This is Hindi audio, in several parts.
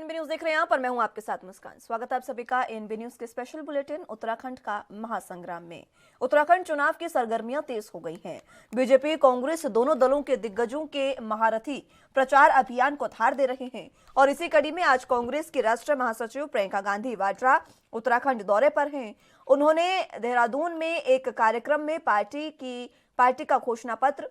एनबी न्यूज देख रहे हैं आप और मैं हूं आपके साथ मुस्कान। स्वागत है आप सभी का एनबी न्यूज के स्पेशल बुलेटिन उत्तराखंड का महासंग्राम में। उत्तराखंड चुनाव की सरगर्मियां तेज हो गई हैं। बीजेपी कांग्रेस दोनों दलों के दिग्गजों के महारथी प्रचार अभियान को धार दे रहे हैं और इसी कड़ी में आज कांग्रेस की राष्ट्रीय महासचिव प्रियंका गांधी वाड्रा उत्तराखंड दौरे पर हैं। उन्होंने देहरादून में एक कार्यक्रम में पार्टी का घोषणा पत्र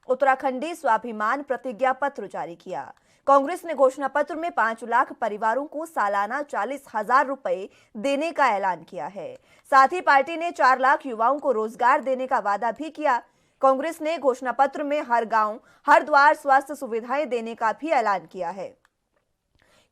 उत्तराखंडी स्वाभिमान प्रतिज्ञा पत्र जारी किया। कांग्रेस ने घोषणा पत्र में 5 लाख परिवारों को सालाना 40,000 रुपए देने का ऐलान किया है। साथ ही पार्टी ने 4 लाख युवाओं को रोजगार देने का वादा भी किया। कांग्रेस ने घोषणा पत्र में हर गांव, हर द्वार स्वास्थ्य सुविधाएं देने का भी ऐलान किया है।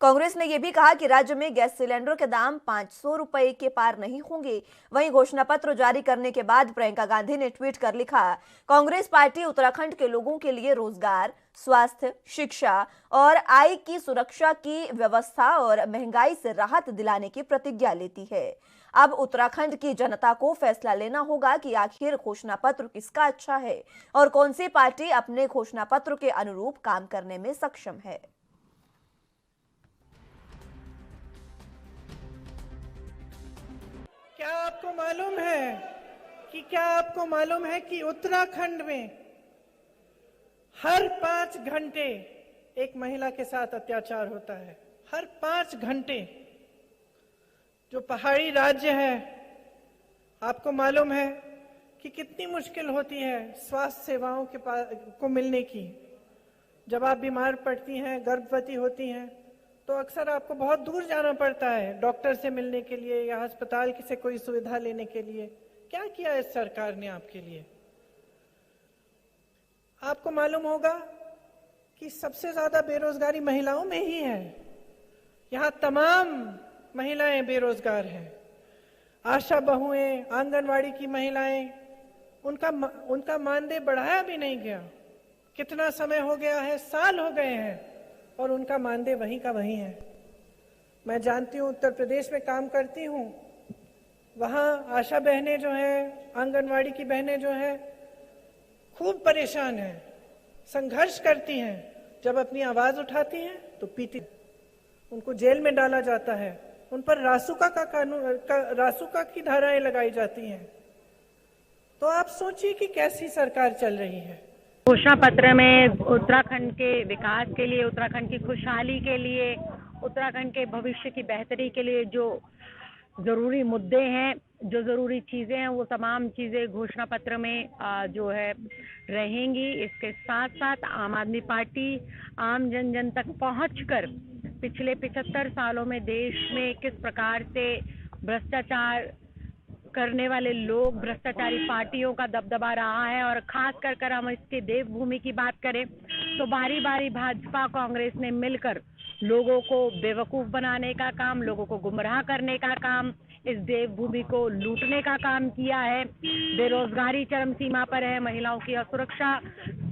कांग्रेस ने यह भी कहा कि राज्य में गैस सिलेंडर के दाम 500 रुपए के पार नहीं होंगे। वहीं घोषणा पत्र जारी करने के बाद प्रियंका गांधी ने ट्वीट कर लिखा, कांग्रेस पार्टी उत्तराखंड के लोगों के लिए रोजगार, स्वास्थ्य, शिक्षा और आय की सुरक्षा की व्यवस्था और महंगाई से राहत दिलाने की प्रतिज्ञा लेती है। अब उत्तराखंड की जनता को फैसला लेना होगा कि आखिर घोषणा पत्र किसका अच्छा है और कौन सी पार्टी अपने घोषणा पत्र के अनुरूप काम करने में सक्षम है। क्या आपको मालूम है कि उत्तराखंड में हर 5 घंटे एक महिला के साथ अत्याचार होता है। हर 5 घंटे। जो पहाड़ी राज्य है, आपको मालूम है कि कितनी मुश्किल होती है स्वास्थ्य सेवाओं को मिलने की। जब आप बीमार पड़ती हैं, गर्भवती होती हैं, तो अक्सर आपको बहुत दूर जाना पड़ता है डॉक्टर से मिलने के लिए या अस्पताल से कोई सुविधा लेने के लिए। क्या किया इस सरकार ने आपके लिए? आपको मालूम होगा कि सबसे ज्यादा बेरोजगारी महिलाओं में ही है। यहाँ तमाम महिलाएं बेरोजगार हैं। आशा बहुएं, आंगनवाड़ी की महिलाएं, उनका मानदेय बढ़ाया भी नहीं गया। कितना समय हो गया है? साल हो गए हैं और उनका मानदेय वहीं का वहीं है। मैं जानती हूँ, उत्तर प्रदेश में काम करती हूँ, वहाँ आशा बहनें जो हैं, आंगनवाड़ी की बहनें जो हैं, खूब परेशान हैं, संघर्ष करती हैं। जब अपनी आवाज उठाती हैं तो पीटी, उनको जेल में डाला जाता है, उन पर रासुका की धाराएं लगाई जाती हैं। तो आप सोचिए कि कैसी सरकार चल रही है। घोषणा पत्र में उत्तराखंड के विकास के लिए, उत्तराखंड की खुशहाली के लिए, उत्तराखंड के भविष्य की बेहतरी के लिए जो जरूरी मुद्दे हैं, जो जरूरी चीजें हैं, वो तमाम चीजें घोषणा पत्र में जो है रहेंगी। इसके साथ साथ आम आदमी पार्टी आम जन तक पहुंचकर पिछले 75 सालों में देश में किस प्रकार से भ्रष्टाचार करने वाले लोग, भ्रष्टाचारी पार्टियों का दबदबा रहा है, और खास कर हम इसके देवभूमि की बात करें तो बारी बारी भाजपा कांग्रेस ने मिलकर लोगों को बेवकूफ बनाने का काम, लोगों को गुमराह करने का काम, इस देवभूमि को लूटने का काम किया है। बेरोजगारी चरम सीमा पर है, महिलाओं की असुरक्षा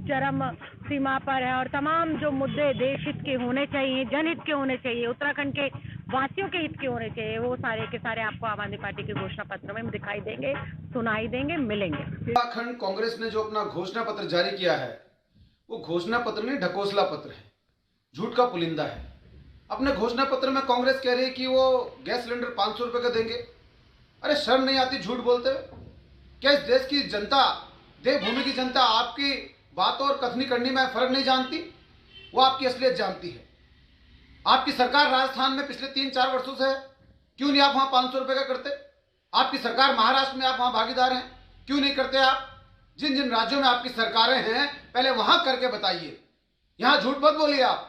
चरम सीमा पर है, और तमाम जो मुद्दे देश हित के होने चाहिए, जनहित के होने चाहिए, उत्तराखंड के वासियों के हित के होने चाहिए, वो सारे के सारे आपको आम आदमी पार्टी के घोषणा पत्र में दिखाई देंगे, सुनाई देंगे, मिलेंगे। उत्तराखंड कांग्रेस ने जो अपना घोषणा पत्र जारी किया है, वो घोषणा पत्र नहीं, ढकोसला पत्र है, झूठ का पुलिंदा है। अपने घोषणा पत्र में कांग्रेस कह रही है कि वो गैस सिलेंडर 500 रुपए का देंगे। अरे शर्म नहीं आती झूठ बोलते हुए? क्या इस देश की जनता, देवभूमि की जनता आपकी बातों और कथनी करनी में फर्क नहीं जानती? वो आपकी असलियत जानती है। आपकी सरकार राजस्थान में पिछले 3-4 वर्षों से है, क्यों नहीं आप वहां 500 रुपए का करते? आपकी सरकार महाराष्ट्र में, आप वहां भागीदार हैं, क्यों नहीं करते आप? जिन जिन राज्यों में आपकी सरकारें हैं, पहले वहां करके बताइए। यहां झूठ मत बोलिए आप।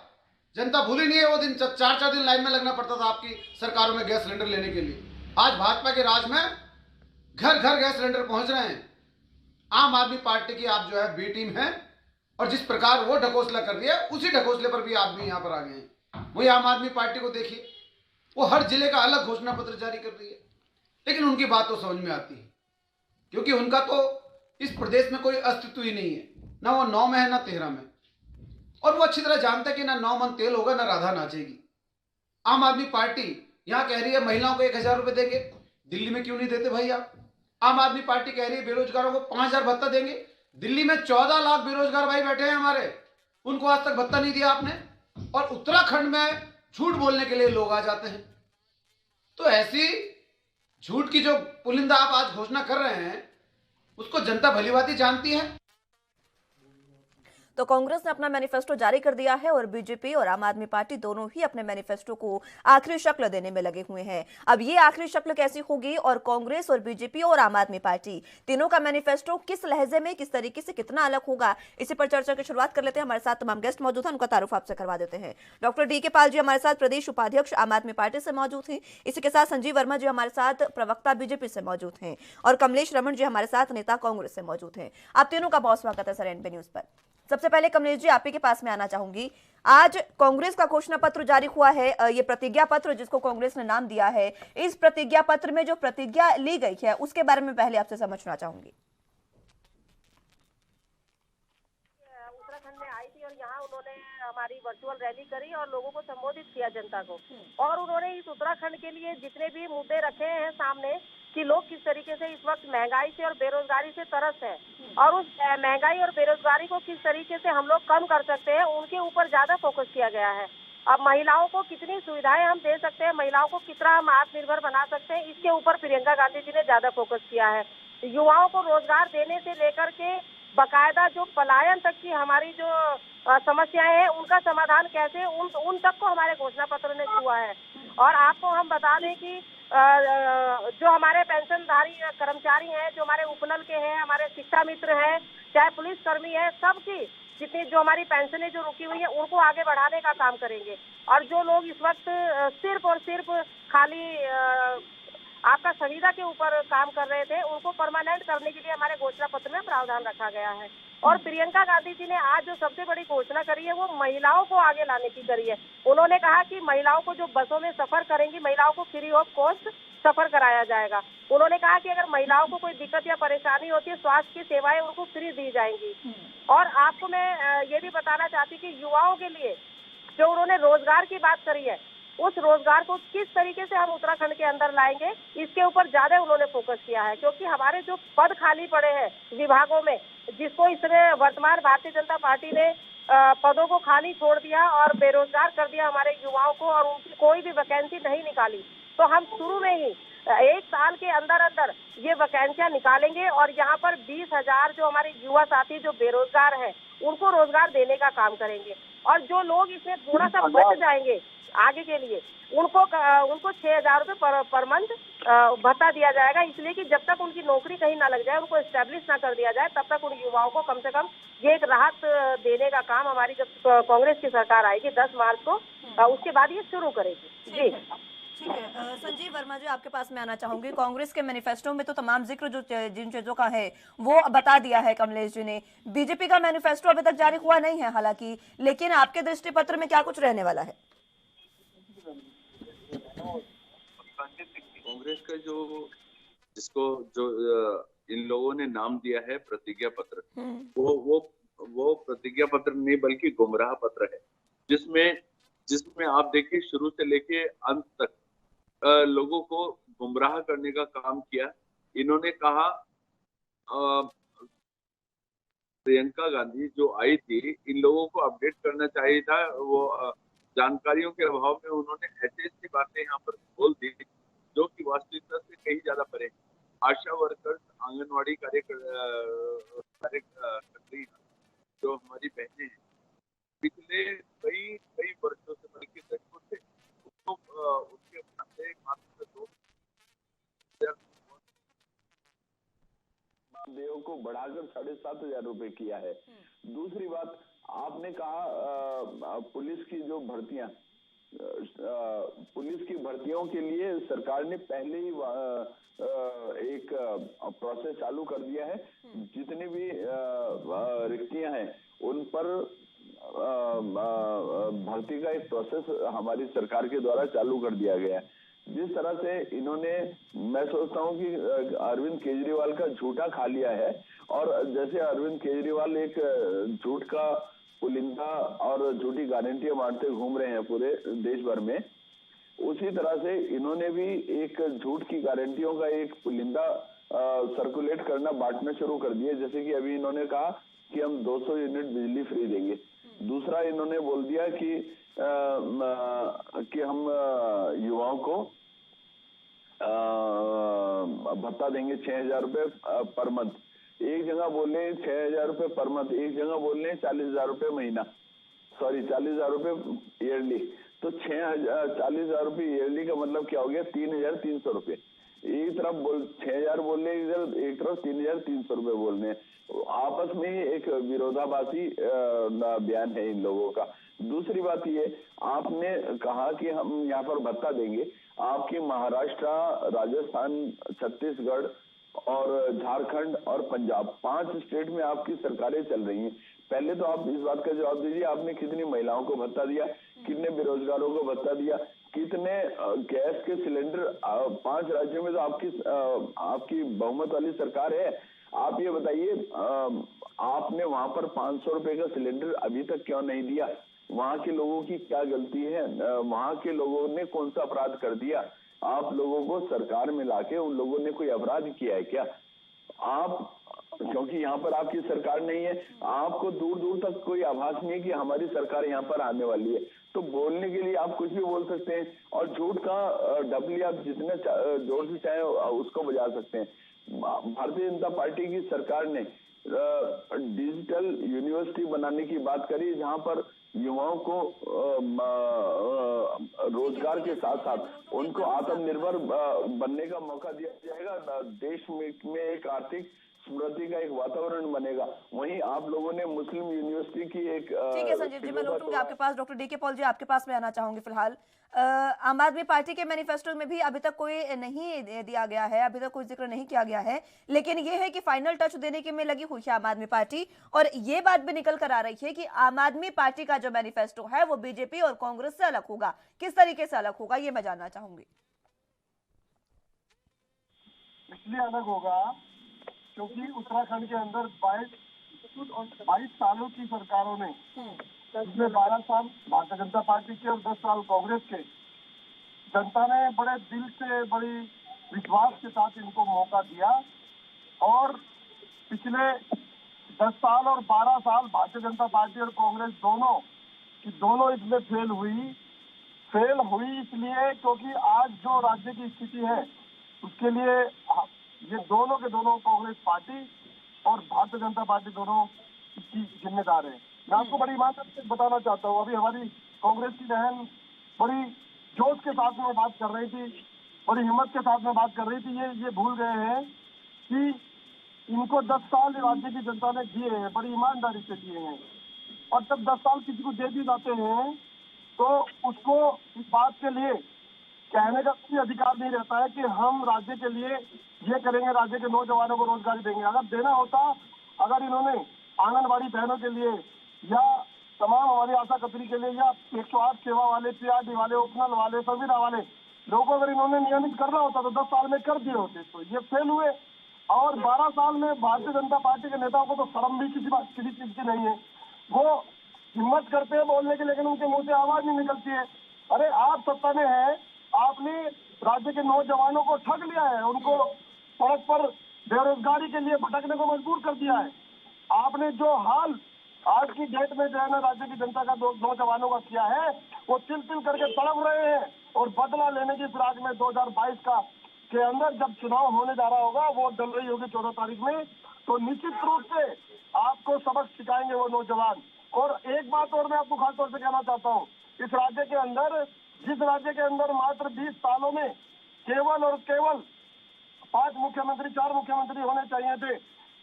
जनता भूली नहीं है वो दिन, 4-4 दिन लाइन में लगना पड़ता था आपकी सरकारों में गैस सिलेंडर लेने के लिए। आज भाजपा के राज में घर घर गैस सिलेंडर पहुंच रहे हैं। आम आदमी पार्टी की आप जो है बी टीम है, और जिस प्रकार वो ढकोसला कर रही है, उसी ढकोसले पर भी आप भी यहां पर आ गए हैं। वही आम आदमी पार्टी को देखिए, वो हर जिले का अलग घोषणा पत्र जारी कर रही है, लेकिन उनकी बात तो समझ में आती है, क्योंकि उनका तो इस प्रदेश में कोई अस्तित्व ही नहीं है। ना वो 9 में है, ना 13 में, और वो अच्छी तरह जानते हैं कि ना 9 मन तेल होगा, ना राधा नाचेगी। आम आदमी पार्टी यहां कह रही है महिलाओं को 1,000 रुपए देंगे, दिल्ली में क्यों नहीं देते भाई आप? आम आदमी पार्टी कह रही है बेरोजगारों को 5,000 भत्ता देंगे, दिल्ली में 14 लाख बेरोजगार भाई बैठे हैं हमारे, उनको आज तक भत्ता नहीं दिया आपने। और उत्तराखंड में झूठ बोलने के लिए लोग आ जाते हैं। तो ऐसी झूठ की जो पुलिंदा आप आज घोषणा कर रहे हैं उसको जनता भलीभांति जानती है। तो कांग्रेस ने अपना मैनिफेस्टो जारी कर दिया है और बीजेपी और आम आदमी पार्टी दोनों ही अपने मैनिफेस्टो को आखिरी शक्ल देने में लगे हुए हैं। अब ये आखिरी शक्ल कैसी होगी और कांग्रेस और बीजेपी और आम आदमी पार्टी तीनों का मैनिफेस्टो किस लहजे में, किस तरीके से, कितना अलग होगा, इसी पर चर्चा की शुरुआत कर लेते हैं। हमारे साथ तमाम गेस्ट मौजूद हैं, उनका तारुफ आपसे करवा देते हैं। डॉक्टर डी के पाल जी हमारे साथ प्रदेश उपाध्यक्ष आम आदमी पार्टी से मौजूद हैं। इसी के साथ संजीव वर्मा जी हमारे साथ प्रवक्ता बीजेपी से मौजूद हैं और कमलेश रमन जी हमारे साथ नेता कांग्रेस से मौजूद हैं। आप तीनों का बहुत स्वागत है सर एनबी न्यूज पर। सबसे पहले कमलेश जी आप ही के पास में आना चाहूंगी। आज कांग्रेस का घोषणा पत्र जारी हुआ है, ये प्रतिज्ञा पत्र जिसको कांग्रेस ने नाम दिया है। इस प्रतिज्ञा पत्र में जो प्रतिज्ञा ली गई है उसके बारे में पहले आपसे समझना चाहूंगी। उत्तराखंड में आई थी और यहाँ उन्होंने हमारी वर्चुअल रैली करी और लोगों को संबोधित किया, जनता को। और उन्होंने इस उत्तराखंड के लिए जितने भी मुद्दे रखे हैं सामने कि लोग किस तरीके से इस वक्त महंगाई से और बेरोजगारी से तरस है और उस महंगाई और बेरोजगारी को किस तरीके से हम लोग कम कर सकते हैं, उनके ऊपर ज्यादा फोकस किया गया है। अब महिलाओं को कितनी सुविधाएं हम दे सकते हैं, महिलाओं को कितना हम आत्मनिर्भर बना सकते हैं, इसके ऊपर प्रियंका गांधी जी ने ज्यादा फोकस किया है। युवाओं को रोजगार देने से लेकर के बकायदा जो पलायन तक की हमारी जो समस्याएं हैं उनका समाधान कैसे, उन तक को हमारे घोषणा पत्र ने छुआ है। और आपको हम बता दें कि जो हमारे पेंशनधारी कर्मचारी हैं, जो हमारे उपनल के हैं, हमारे शिक्षा मित्र हैं, चाहे पुलिसकर्मी है, सबकी जितनी जो हमारी पेंशनें जो रुकी हुई है उनको आगे बढ़ाने का काम करेंगे। और जो लोग इस वक्त सिर्फ और सिर्फ खाली आपका संविदा के ऊपर काम कर रहे थे उनको परमानेंट करने के लिए हमारे घोषणा पत्र में प्रावधान रखा गया है। और प्रियंका गांधी जी ने आज जो सबसे बड़ी घोषणा करी है वो महिलाओं को आगे लाने की करी है। उन्होंने कहा कि महिलाओं को जो बसों में सफर करेंगी, महिलाओं को फ्री ऑफ कॉस्ट सफर कराया जाएगा। उन्होंने कहा कि अगर महिलाओं को कोई दिक्कत या परेशानी होती है, स्वास्थ्य की सेवाएं उनको फ्री दी जाएंगी। और आपको मैं ये भी बताना चाहती कि युवाओं के लिए जो उन्होंने रोजगार की बात करी है, उस रोजगार को किस तरीके से हम उत्तराखंड के अंदर लाएंगे, इसके ऊपर ज्यादा उन्होंने फोकस किया है। क्योंकि हमारे जो पद खाली पड़े हैं विभागों में, जिसको इसने वर्तमान भारतीय जनता पार्टी ने पदों को खाली छोड़ दिया और बेरोजगार कर दिया हमारे युवाओं को और उनकी कोई भी वैकेंसी नहीं निकाली, तो हम शुरू में ही 1 साल के अंदर अंदर ये वैकेंसियां निकालेंगे और यहाँ पर 20,000 जो हमारे युवा साथी जो बेरोजगार हैं उनको रोजगार देने का काम करेंगे। और जो लोग इसमें थोड़ा सा बच जाएंगे आगे के लिए उनको 6,000 रुपये पर मंथ भत्ता दिया जाएगा। इसलिए कि जब तक उनकी नौकरी कहीं ना लग जाए, उनको एस्टेब्लिश ना कर दिया जाए, तब तक उन युवाओं को कम से कम ये एक राहत देने का काम हमारी जब कांग्रेस की सरकार आएगी 10 मार्च को, उसके बाद ये शुरू करेगी। जी ठीक है। संजीव वर्मा जी आपके पास में आना चाहूंगी। कांग्रेस के मैनिफेस्टो में तो तमाम जिक्र जो जिन चीजों का है वो बता दिया है कमलेश जी ने। बीजेपी का मैनिफेस्टो अभी तक जारी हुआ नहीं है हालांकि, लेकिन आपके दृष्टि पत्र में क्या कुछ रहने वाला है? कांग्रेस का जिसको इन लोगों ने नाम दिया है प्रतिज्ञा पत्र, वो प्रतिज्ञा पत्र नहीं बल्कि गुमराह पत्र है, जिसमें आप देखिए शुरू से लेके अंत तक लोगों को गुमराह करने का काम किया। इन्होंने कहा प्रियंका गांधी जो आई थी, इन लोगों को अपडेट करना चाहिए था। वो जानकारियों के अभाव में उन्होंने ऐसी बातें यहाँ पर बोल दी जो कि वास्तविकता से कहीं ज्यादा परे। आशा वर्कर्स, आंगनवाड़ी कार्यकर्त्री जो हमारी बहनें हैं, पिछले कई वर्षों से बल्कि दशकों से उसके खाते मात्र 2 को बढ़ाकर 7,500 रुपए किया है। दूसरी बात, आपने कहा पुलिस की जो भर्तियां, पुलिस की भर्तियों के लिए सरकार ने पहले ही एक प्रोसेस चालू कर दिया है। जितनी भी रिक्तियां हैं उन पर भर्ती का एक प्रोसेस हमारी सरकार के द्वारा चालू कर दिया गया है। जिस तरह से इन्होंने, मैं सोचता हूँ कि अरविंद केजरीवाल का झूठा खा लिया है, और जैसे अरविंद केजरीवाल एक झूठ का पुलिंदा और झूठी गारंटियां बांटते घूम रहे हैं पूरे देश भर में, उसी तरह से इन्होंने भी एक झूठ की गारंटियों का एक पुलिंदा सर्कुलेट करना, बांटना शुरू कर दिया। जैसे कि अभी इन्होंने कहा कि हम 200 यूनिट बिजली फ्री देंगे। दूसरा इन्होंने बोल दिया कि कि हम युवाओं को भत्ता देंगे 6,000 रुपए पर मंथ। एक जगह बोल रहे हैं 6,000 रुपए पर मंथ, एक जगह बोल रहे हैं 40,000 रुपए महीना, सॉरी 40,000 रुपए ईयरली। तो 40,000 रुपए ईयरली का मतलब क्या हो गया? 3,300 रुपए। एक तरफ 6,000 बोल रहे हैं, इधर एक तरफ 3,300 रुपए बोल रहे हैं। आपस में ही एक विरोधाभासी बयान है इन लोगों का। दूसरी बात ये, आपने कहा कि हम यहाँ पर भत्ता देंगे। आपके महाराष्ट्र, राजस्थान, छत्तीसगढ़ और झारखंड और पंजाब, 5 स्टेट में आपकी सरकारें चल रही हैं। पहले तो आप इस बात का जवाब दीजिए, आपने कितनी महिलाओं को भत्ता दिया, कितने बेरोजगारों को भत्ता दिया, कितने गैस के सिलेंडर? 5 राज्यों में तो आपकी बहुमत वाली सरकार है। आप ये बताइए, आपने वहां पर 500 रुपए का सिलेंडर अभी तक क्यों नहीं दिया? वहां के लोगों की क्या गलती है? वहां के लोगों ने कौन सा अपराध कर दिया? आप लोगों को सरकार में लाके उन लोगों ने कोई अपराध किया है क्या? आप, क्योंकि यहाँ पर आपकी सरकार नहीं है, आपको दूर दूर तक कोई आभास नहीं है कि हमारी सरकार यहाँ पर आने वाली है। तो बोलने के लिए आप कुछ भी बोल सकते हैं और झूठ का डबली आप जितने जोर से चाहे उसको बजा सकते हैं। भारतीय जनता पार्टी की सरकार ने डिजिटल यूनिवर्सिटी बनाने की बात करी, जहां पर युवाओं को रोजगार के साथ साथ उनको आत्मनिर्भर बनने का मौका दिया जाएगा। देश में एक आर्थिक समृद्धि का एक वातावरण बनेगा। वहीं आप लोगों ने मुस्लिम यूनिवर्सिटी की एक ठीक है संजीव जी, मैं लौटूंगी आपके पास। डॉक्टर डी के पॉल जी, आपके पास मैं आना चाहूंगी। फिलहाल आम आदमी पार्टी के मैनिफेस्टो में भी अभी तक कोई नहीं दिया गया है, अभी तक कोई जिक्र नहीं किया गया है, लेकिन ये है कि फाइनल टच देने के में लगी हुई है आम आदमी पार्टी। और ये बात भी निकल कर आ रही है कि आम आदमी पार्टी का जो मैनिफेस्टो है वो बीजेपी और कांग्रेस से अलग होगा। किस तरीके से अलग होगा, ये मैं जानना चाहूंगी। इसलिए अलग होगा क्योंकि उत्तराखंड के अंदर 22 सालों की सरकारों ने, इसमें 12 साल भारतीय जनता पार्टी के और 10 साल कांग्रेस के, जनता ने बड़े दिल से, बड़ी विश्वास के साथ इनको मौका दिया। और पिछले 10 साल और 12 साल भारतीय जनता पार्टी और कांग्रेस दोनों इसमें फेल हुई इसलिए क्योंकि आज जो राज्य की स्थिति है उसके लिए ये दोनों के दोनों, कांग्रेस पार्टी और भारतीय जनता पार्टी, दोनों इसकी जिम्मेदार है। मैं आपको बड़ी ईमानदारी से बताना चाहता हूँ, अभी हमारी कांग्रेस की बहन बड़ी जोश के साथ में बात कर रही थी, बड़ी हिम्मत के साथ में बात कर रही थी। ये भूल गए हैं कि इनको 10 साल राज्य की जनता ने दिए हैं, बड़ी ईमानदारी से दिए हैं। और जब 10 साल किसी को दे भी जाते हैं तो उसको इस बात के लिए कहने का कोई अधिकार नहीं रहता है कि हम राज्य के लिए ये करेंगे, राज्य के नौजवानों को रोजगार देंगे। अगर देना होता, अगर इन्होंने आंगनबाड़ी बहनों के लिए या तमाम हमारी आशा कतरी के लिए या 108 सेवा वाले, पीआरडी वाले, उपनल वाले, संविदा वाले लोगों, अगर इन्होंने नियमित करना होता तो 10 साल में कर दिए होते। तो ये फेल हुए। और 12 साल में भारतीय जनता पार्टी के नेताओं को तो शर्म भी किसी चीज की नहीं है। वो हिम्मत करते हैं बोलने की, लेकिन उनके मुंह से आवाज नहीं निकलती है। अरे आप सत्ता में है, आपने राज्य के नौजवानों को ठग लिया है, उनको सड़क पर बेरोजगारी के लिए भटकने को मजबूर कर दिया है। आपने जो हाल आज की डेट में जो है ना राज्य की जनता का नौजवानों का किया है, वो तिल तिल करके तड़प रहे हैं। और बदला लेने की फिराक में 2022 के अंदर जब चुनाव होने जा रहा होगा, वोट डल रही होगी 14 तारीख में, तो निश्चित रूप से आपको सबक सिखाएंगे वो नौजवान। और एक बात और मैं आपको खासतौर से कहना चाहता हूँ, इस राज्य के अंदर, जिस राज्य के अंदर मात्र 20 सालों में केवल और केवल 5 मुख्यमंत्री, 4 मुख्यमंत्री होने चाहिए थे,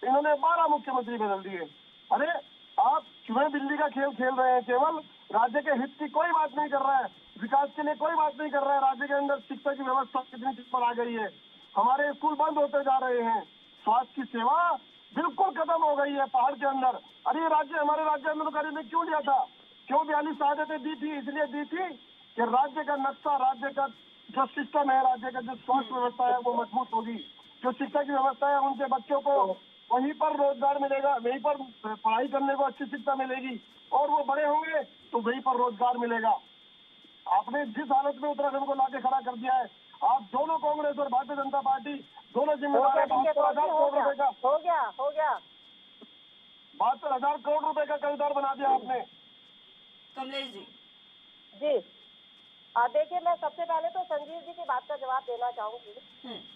इन्होंने 12 मुख्यमंत्री बदल दिए। अरे आप चूहे बिल्ली का खेल खेल रहे हैं, केवल राज्य के हित की कोई बात नहीं कर रहा है, विकास के लिए कोई बात नहीं कर रहा है। राज्य के अंदर शिक्षा की व्यवस्था कितनी चीज पर आ गई है, हमारे स्कूल बंद होते जा रहे हैं, स्वास्थ्य की सेवा बिल्कुल खत्म हो गई है पहाड़ के अंदर। अरे हमारे राज्य में तो में क्यों लिया था? क्यों 42 शहादतें दी थी? इसलिए दी थी कि राज्य का नक्शा, राज्य का जो सिस्टम है, राज्य का जो स्वास्थ्य व्यवस्था है वो मजबूत होगी, जो शिक्षा की व्यवस्था है उनके बच्चों को वहीं पर रोजगार मिलेगा, वहीं पर पढ़ाई करने को अच्छी शिक्षा मिलेगी, और वो बड़े होंगे तो वहीं पर रोजगार मिलेगा। आपने जिस हालत में उत्तराखंड को लाके खड़ा कर दिया है, आप दोनों कांग्रेस और भारतीय जनता पार्टी दोनों जिम्मेदार है। 72,000 करोड़ रुपए का हो गया 72,000 करोड़ रुपए का कर्जदार बना दिया आपने। कमलेश जी, जी देखिए, मैं सबसे पहले तो संजीव जी की बात का जवाब देना चाहूंगी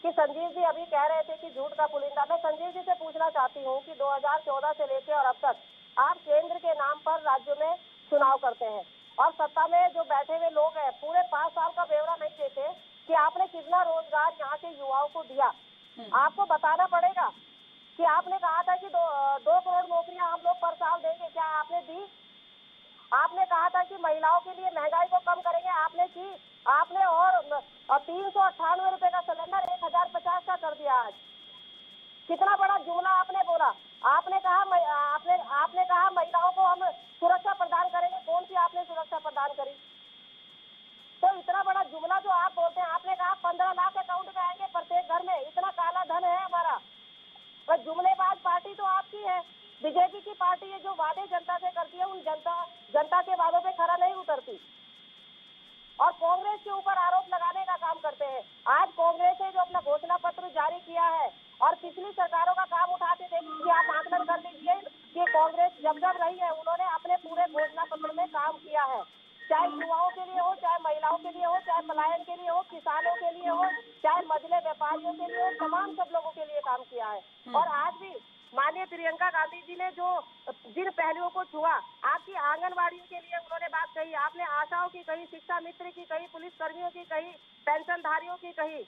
कि संजीव जी अभी कह रहे थे कि झूठ का पुलिंदा। मैं संजीव जी से पूछना चाहती हूँ कि 2014 से लेके और अब तक आप केंद्र के नाम पर राज्य में चुनाव करते हैं और सत्ता में जो बैठे हुए लोग हैं पूरे 5 साल का ब्यौरा नहीं देते कि आपने कितना रोजगार यहाँ के युवाओं को दिया। आपको बताना पड़ेगा कि आपने कहा था कि 2 करोड़ नौकरियां हम लोग पर साल देंगे, क्या आपने दी? आपने कहा था कि महिलाओं के लिए महंगाई को कम करेंगे, आपने की? आपने और 398 रुपए का सिलेंडर 1050 का कर दिया। आज कितना बड़ा जुमला आपने बोला। आपने कहा महिलाओं को हम सुरक्षा प्रदान करेंगे। कौन सी आपने सुरक्षा प्रदान करी? तो इतना बड़ा जुमला जो आप बोलते हैं, आपने कहा 15 लाख अकाउंट में आएंगे प्रत्येक घर में, इतना काला धन है हमारा। पर जुमलेबाज पार्टी तो आपकी है। बीजेपी की पार्टी है जो वादे जनता से करती है, उन जनता के वादों पे खरा नहीं उतरती और कांग्रेस के ऊपर आरोप लगाने का काम करते हैं। आज कांग्रेस ने जो अपना घोषणा पत्र जारी किया है और पिछली सरकारों का काम उठाते देखिए, आप आकलन कर लीजिए कि कांग्रेस जब रही है उन्होंने अपने पूरे घोषणा पत्र में काम किया है, चाहे युवाओं के लिए हो, चाहे महिलाओं के लिए हो, चाहे पलायन के लिए हो, किसानों के लिए हो, चाहे मझले व्यापारियों के लिए हो, तमाम सब लोगों के लिए काम किया है। और आज भी माननीय प्रियंका गांधी जी ने जो जिन पहलुओं को छुआ, आपकी आंगनबाड़ियों के लिए उन्होंने बात कही, आपने आशाओं की कही, शिक्षा मित्र की कही, पुलिस कर्मियों की कही, पेंशनधारियों की कही।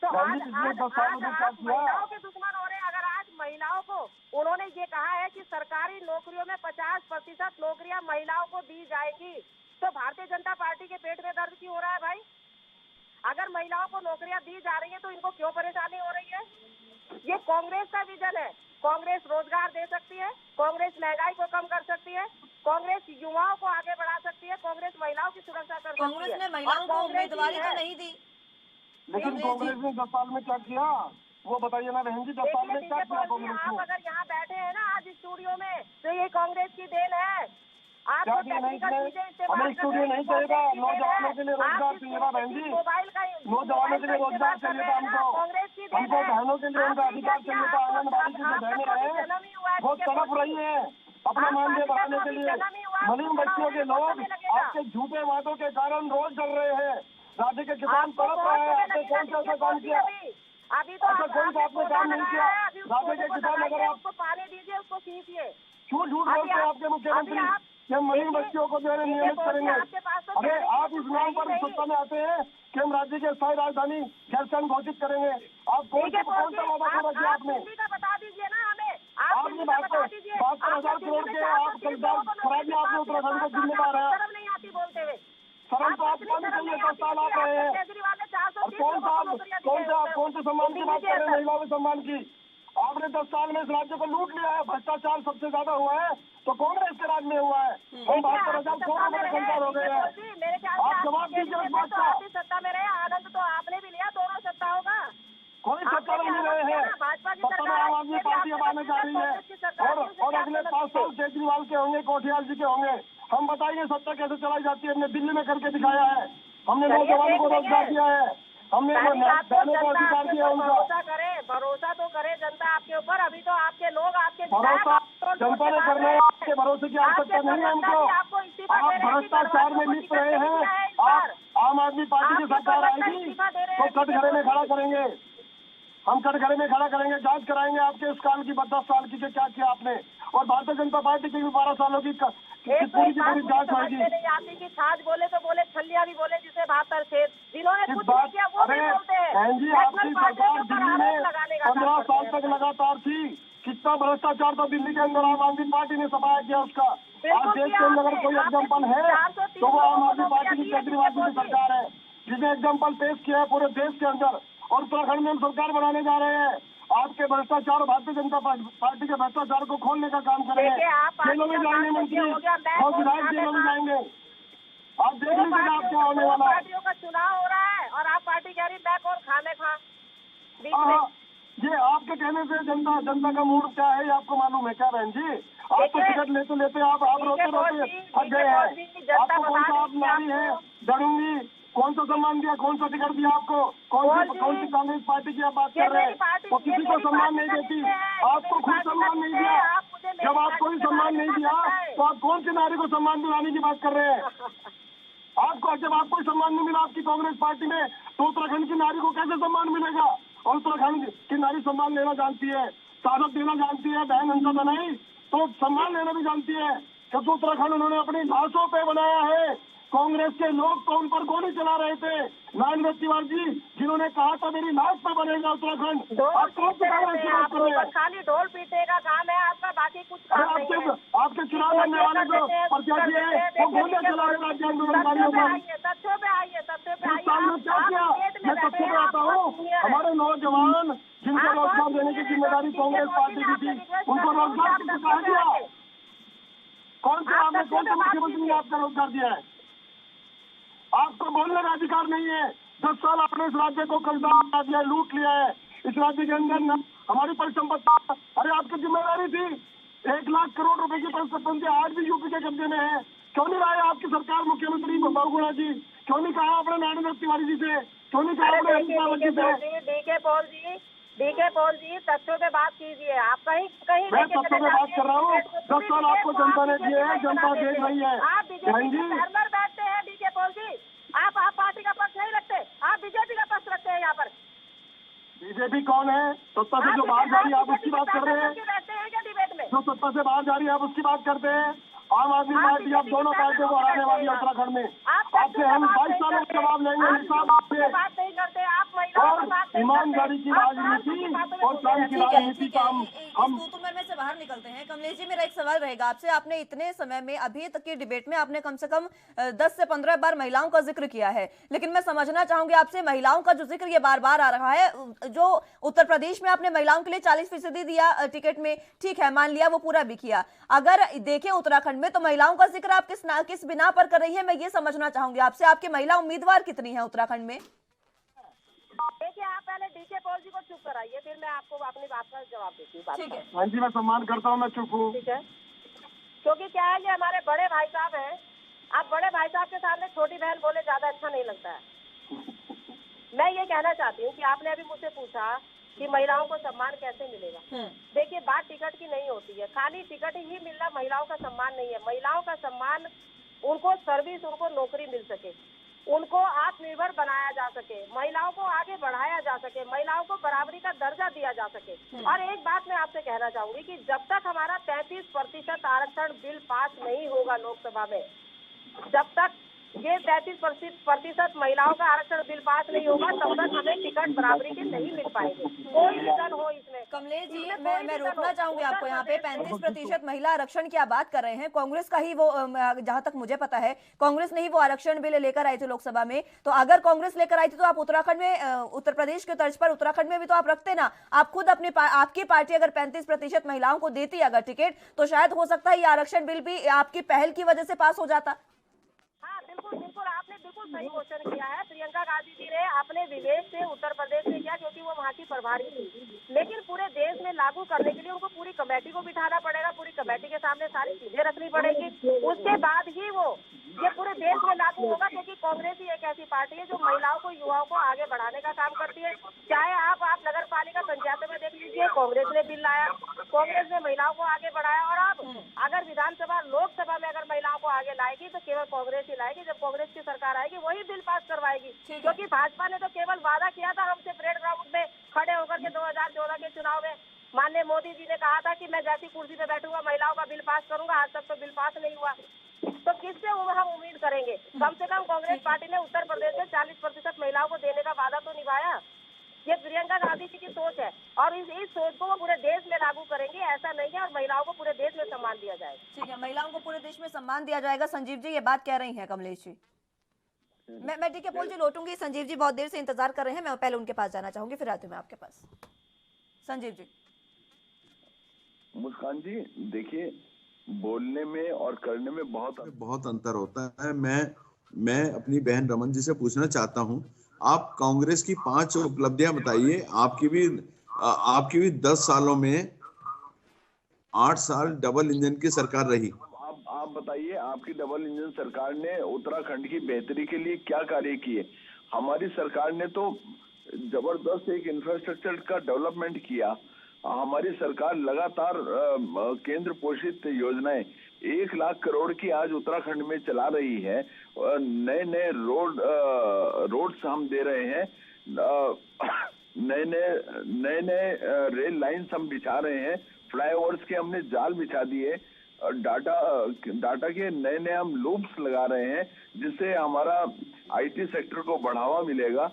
तो आज आप महिलाओं के दुश्मन हो रहे हैं। अगर आज महिलाओं को उन्होंने ये कहा है कि सरकारी नौकरियों में 50% नौकरियां महिलाओं को दी जाएगी, तो भारतीय जनता पार्टी के पेट में दर्द क्यों हो रहा है भाई? अगर महिलाओं को नौकरियां दी जा रही है तो इनको क्यों परेशानी हो रही है? ये कांग्रेस का विजन है। कांग्रेस रोजगार दे सकती है, कांग्रेस महंगाई को कम कर सकती है, कांग्रेस युवाओं को आगे बढ़ा सकती है, कांग्रेस महिलाओं की सुरक्षा कर सकती है। कांग्रेस ने महिलाओं को उम्मीदवारी तो नहीं दी, लेकिन कांग्रेस ने 10 साल में क्या किया वो बताइए ना बहन जी। 10 साल में क्या किया कांग्रेस ने? आप अगर यहाँ बैठे हैं ना आज स्टूडियो में तो ये कांग्रेस की देन है। आप क्या दिया नहीं? हमें स्टूडियो नहीं चाहिएगा, नौजवानों के लिए रोजगार चाहिए बहन जी। नौजवानों के लिए रोजगार चाहिए था हमको बहनों के लिए उनका अधिकार चाहिए था। आंगनबाड़ी की जो बहनें हैं वो तड़प रही है अपना मानदेय बढ़ाने के लिए। मलिन बच्चों के लोग आपके झूठे वादों के कारण रोज डर रहे हैं। राज्य के किसान तड़प रहे हैं। आपने कौन सा ऐसा काम किया? अभी तो ऐसा कोई सा आपने काम नहीं किया। राज्य के किसान अगर आप पानी दीजिए उसको कीजिए। झूठ बोलते हैं आपके मुख्यमंत्री कि हम मलिन बच्चियों को जो है नियमित करेंगे। अरे आप इस नाम पर सत्ता में आते हैं कि हम राज्य की स्थायी राजधानी गैरसैंण घोषित करेंगे। आप कौन सा वादा कर रखे आपने? बता दीजिए ना हमें। आपने 72,000 करोड़ के आप खराबी आपने उत्तराखंड को जिम्मेदार है। शर्म नहीं आती बोलते हुए। शर्म तो आपको नहीं चाहिए। 10 साल आप रहे हैं और कौन से सम्मान की बात कर रहे हैं? महिलाओं के सम्मान की। आपने 10 साल में इस राज्य को लूट लिया है। भ्रष्टाचार सबसे ज्यादा हुआ है तो कांग्रेस के राज में हुआ है। हम 72,000 करोड़ में संसार हो गए हैं। आप जवाब दीजिए उस बात का। सत्ता में रहे, आनंद तो आपने भी लिया, दोनों सत्ता होगा। कोई सत्ता में नहीं रहे हैं। सत्ता में आम आदमी पार्टी अब आने जा रही है और अगले 5 साल केजरीवाल के होंगे, कोठियाल जी के होंगे। हम बताइए सत्ता कैसे चलाई जाती है? हमने दिल्ली में करके दिखाया है। हमने नौजवानों को रोजगार दिया है। हमने बहनों को अधिकार दिया उनका। भरोसा तो करे जनता आपके ऊपर। अभी तो आपके लोग आपके भरोसा जनता ने करना है। आपके भरोसे की आवश्यकता नहीं है हमको। आप भ्रष्टाचार में लिप्त रहे हैं। आप आम आदमी पार्टी की सरकार आएगी तो कटघरे में खड़ा करेंगे। हम कटघरे में खड़ा करेंगे, जांच कराएंगे आपके उस काल की 10 साल की क्या किया आपने। और भारतीय जनता पार्टी की भी 12 सालों की पूरी जांच होगी। नहीं आती कि छाछ बोले तो बोले, छलिया भी बोले, जिसे 72 छेद। जिन्होंने कुछ नहीं किया वो भी बोलते हैं। बहन जी आपकी सरकार दिल्ली में 15 साल तक लगातार थी। कितना भ्रष्टाचार तो दिल्ली के अंदर आम आदमी पार्टी ने सफाया किया उसका। आज देश के अंदर अगर कोई एग्जाम्पल है तो वो आम आदमी पार्टी की केजरीवाल जी की सरकार है, जिसने एग्जाम्पल पेश किया है पूरे देश के अंदर। और उत्तराखंड में हम सरकार बनाने जा रहे हैं। आपके भ्रष्टाचार और भारतीय जनता पार्टी के भ्रष्टाचार को खोलने का काम करेंगे। जेलों में जाएंगे मंत्री और विधायक, जेलों में जाएंगे। आप देख लीजिएगा आप क्या होने वाला है। पार्टियों का चुनाव हो रहा है और आप पार्टी कह रही बैक और खाने खा। ये आपके कहने से जनता का मूड क्या है ये आपको मालूम है क्या बहन जी? आप तो टिकट लेते आप रोते थक गए हैं। आपको कौन सा आप नारी है डरूंगी? कौन सा सम्मान दिया? कौन सा टिकट दिया आपको? कौन सी कांग्रेस पार्टी की आप बात कर रहे हैं? तो किसी को सम्मान नहीं देती। आपको खुद सम्मान नहीं दिया। जब आपको ही सम्मान नहीं दिया तो आप कौन सी नारी को सम्मान दिलाने की बात कर रहे हैं? आपको जब आपको ही सम्मान नहीं मिला आपकी कांग्रेस पार्टी में, तो उत्तराखंड की नारी को कैसे सम्मान मिलेगा? और उत्तराखंड की नारी सम्मान लेना जानती है, ताकत देना जानती है, बहन हंसा बनाई तो सम्मान लेना भी जानती है। जब उत्तराखंड उन्होंने अपनी लाशों पे बनाया है, कांग्रेस के लोग तो उन पर गोली चला रहे थे। नारायण तिवारी जी जिन्होंने कहा था मेरी लाश पे बनेगा उत्तराखंड, आप कौन सी बात कर रहे हैं? खाली ढोल पीटे का काम है आपका, बाकी कुछ काम नहीं है। आपके चुनाव लड़ने वाले जो प्रत्याशी है वो गोलियां चला रहे राज्य आंदोलनकारियों पर। तथ्यों पे आइए, तथ्यों पे इस साल में क्या किया? मैं तथ्यों पे आता हूँ। हमारे नौजवान जिनको रोजगार देने की जिम्मेदारी कांग्रेस पार्टी की थी, उनको रोजगार किसने कहा दिया? कौन से आपने कौन से मुख्यमंत्री ने आपका रोजगार दिया है? आपको बोलने का अधिकार नहीं है। 10 साल आपने इस राज्य को कर्जदार बना दिया, लूट लिया है। इस राज्य के अंदर हमारी परिसंपत्ति, अरे आपकी जिम्मेदारी थी 1 लाख करोड़ रुपए की परिसंपत्ति आज भी यूपी के कब्जे में है। क्यों नहीं लाए आपकी सरकार मुख्यमंत्री बहुगुणा जी? क्यों नहीं कहा आपने नारायण तिवारी जी से? क्यों नहीं कहा आपने डीके पॉल जी तथ्यों पे बात कीजिए। आप कहीं मैं तथ्यों पे बात कर रहा हूँ। 10 साल आपको जनता ने दिए हैं, जनता देख रही है। आप बीजेपी के धर्मर बैठते हैं डीके पॉल जी, आप पार्टी का पक्ष नहीं रखते, आप बीजेपी का पक्ष रखते हैं। यहाँ पर बीजेपी कौन है? सत्ता से जो बाहर जा रही है आप उसकी बात कर रहे हैं? बैठते हैं क्या डिबेट में? जो सत्ता से बाहर जा रही है आप उसकी बात करते हैं? आम आदमी पार्टी आप दोनों पार्टियों को हराने वाली है उत्तराखंड में। आपसे हम 22 सालों का जवाब लेंगे, हिसाब आपसे। बात नहीं करते आप, और ईमानदारी की राजनीति और काम की राजनीति का हम में से बाहर निकलते हैं। कमलेश जी, मेरा एक सवाल रहेगा आपसे। आपने इतने समय में अभी तक की डिबेट में आपने कम से कम 10 से 15 बार महिलाओं का जिक्र किया है, लेकिन मैं समझना चाहूंगी आपसे, महिलाओं का जो जिक्र ये बार बार आ रहा है, जो उत्तर प्रदेश में आपने महिलाओं के लिए 40% दिया टिकट में, ठीक है, मान लिया, वो पूरा भी किया। अगर देखें उत्तराखंड में तो महिलाओं का जिक्र आप किस बिना पर कर रही है, मैं ये समझना चाहूंगी आपसे। आपकी महिला उम्मीदवार कितनी है उत्तराखंड में? देखिए, आप पहले डीके पॉल जी को चुप कराइए, फिर मैं आपको अपनी बात का जवाब देती हूँ। ठीक है। हाँ जी, मैं सम्मान करता हूँ, मैं चुप हूँ। ठीक है, क्योंकि क्या है, ये हमारे बड़े भाई साहब हैं। आप बड़े भाई साहब के सामने छोटी बहन बोले ज्यादा अच्छा नहीं लगता है। मैं ये कहना चाहती हूँ कि आपने अभी मुझसे पूछा कि महिलाओं को सम्मान कैसे मिलेगा। देखिए, बात टिकट की नहीं होती है, खाली टिकट ही मिलना महिलाओं का सम्मान नहीं है। महिलाओं का सम्मान, उनको सर्विस, उनको नौकरी मिल सके, उनको आत्मनिर्भर बनाया जा सके, महिलाओं को आगे बढ़ाया जा सके, महिलाओं को बराबरी का दर्जा दिया जा सके। और एक बात मैं आपसे कहना चाहूंगी कि जब तक हमारा 33% आरक्षण बिल पास नहीं होगा लोकसभा में, जब तक ये 33% महिलाओं का आरक्षण बिल पास नहीं होगा, तब तक हमें टिकट बराबरी के नहीं मिल पाएंगे। कोई भी दल हो इसमें। कमलेश जी, मैं रोकना चाहूंगी आपको यहाँ पे। 35% महिला आरक्षण की आप बात कर रहे हैं, कांग्रेस का ही वो, जहां तक मुझे पता है कांग्रेस ने ही वो आरक्षण बिल लेकर आई थी लोकसभा में। तो अगर कांग्रेस लेकर आई थी तो आप उत्तराखंड में, उत्तर प्रदेश के तर्ज पर उत्तराखंड में भी तो आप रखते ना। आप खुद आपकी पार्टी अगर 35% महिलाओं को देती अगर टिकट, तो शायद हो सकता है ये आरक्षण बिल भी आपकी पहल की वजह से पास हो जाता। बिल्कुल बिल्कुल, आपने बिल्कुल सही क्वेश्चन किया है। प्रियंका गांधी जी ने अपने विवेक से उत्तर प्रदेश में किया, क्योंकि वो वहाँ की प्रभारी थी। लेकिन पूरे देश में लागू करने के लिए उनको पूरी कमेटी को बिठाना पड़ेगा, पूरी कमेटी के सामने सारी चीजें रखनी पड़ेगी, उसके बाद ही वो ये पूरे देश में लागू होगा। क्योंकि कांग्रेस ही एक ऐसी पार्टी है जो महिलाओं को, युवाओं को आगे बढ़ाने का काम करती है। चाहे आप नगर पालिका पंचायतों में देख लीजिए, कांग्रेस ने बिल लाया, कांग्रेस ने महिलाओं को आगे बढ़ाया। और अब अगर विधानसभा, लोकसभा में अगर महिलाओं को आगे लाएगी तो केवल कांग्रेस ही लाएगी। जब कांग्रेस की सरकार आएगी वही बिल पास करवाएगी, क्योंकि भाजपा ने तो केवल वादा किया था हमसे परेड ग्राउंड में खड़े होकर के 2014 के चुनाव में। माननीय मोदी जी ने कहा था कि मैं जैसी कुर्सी पे बैठूंगा महिलाओं का बिल पास करूंगा। आज तक तो बिल पास नहीं हुआ, तो किससे हम उम्मीद करेंगे? कम से कम कांग्रेस पार्टी ने उत्तर प्रदेश में 40% महिलाओं को देने का वादा तो निभाया। ये प्रियंका गांधी जी की सोच है, और इस सोच को वो पूरे देश में लागू करेंगे। ऐसा नहीं है, और महिलाओं को पूरे देश में सम्मान दिया जाएगा। ठीक है, महिलाओं को पूरे देश में सम्मान दिया जाएगा। संजीव जी, ये बात कह रही हैं कमलेश जी। मैं डीके पॉल जी लौटूंगी। संजीव जी बहुत देर से इंतजार कर रहे हैं, मैं पहले उनके पास जाना चाहूंगी, फिर आती हूँ मैं आपके पास। संजीव जी। मुस्कान जी, देखिए, बोलने में और करने में बहुत अंतर होता है। मैं अपनी बहन रमन जी से पूछना चाहता हूँ, आप कांग्रेस की 5 उपलब्धियां बताइए। आपकी भी 10 सालों में 8 साल डबल इंजन की सरकार रही। आप बताइए, आपकी डबल इंजन सरकार ने उत्तराखंड की बेहतरी के लिए क्या कार्य किए? हमारी सरकार ने तो जबरदस्त एक इंफ्रास्ट्रक्चर का डेवलपमेंट किया। हमारी सरकार लगातार केंद्र पोषित योजनाएं 1 लाख करोड़ की आज उत्तराखंड में चला रही है। नए नए रोड्स हम दे रहे हैं, नए नए रेल लाइन्स हम बिछा रहे हैं, फ्लाईओवर्स के हमने जाल बिछा दिए, डाटा के नए नए हम लूप्स लगा रहे हैं, जिससे हमारा आईटी सेक्टर को बढ़ावा मिलेगा।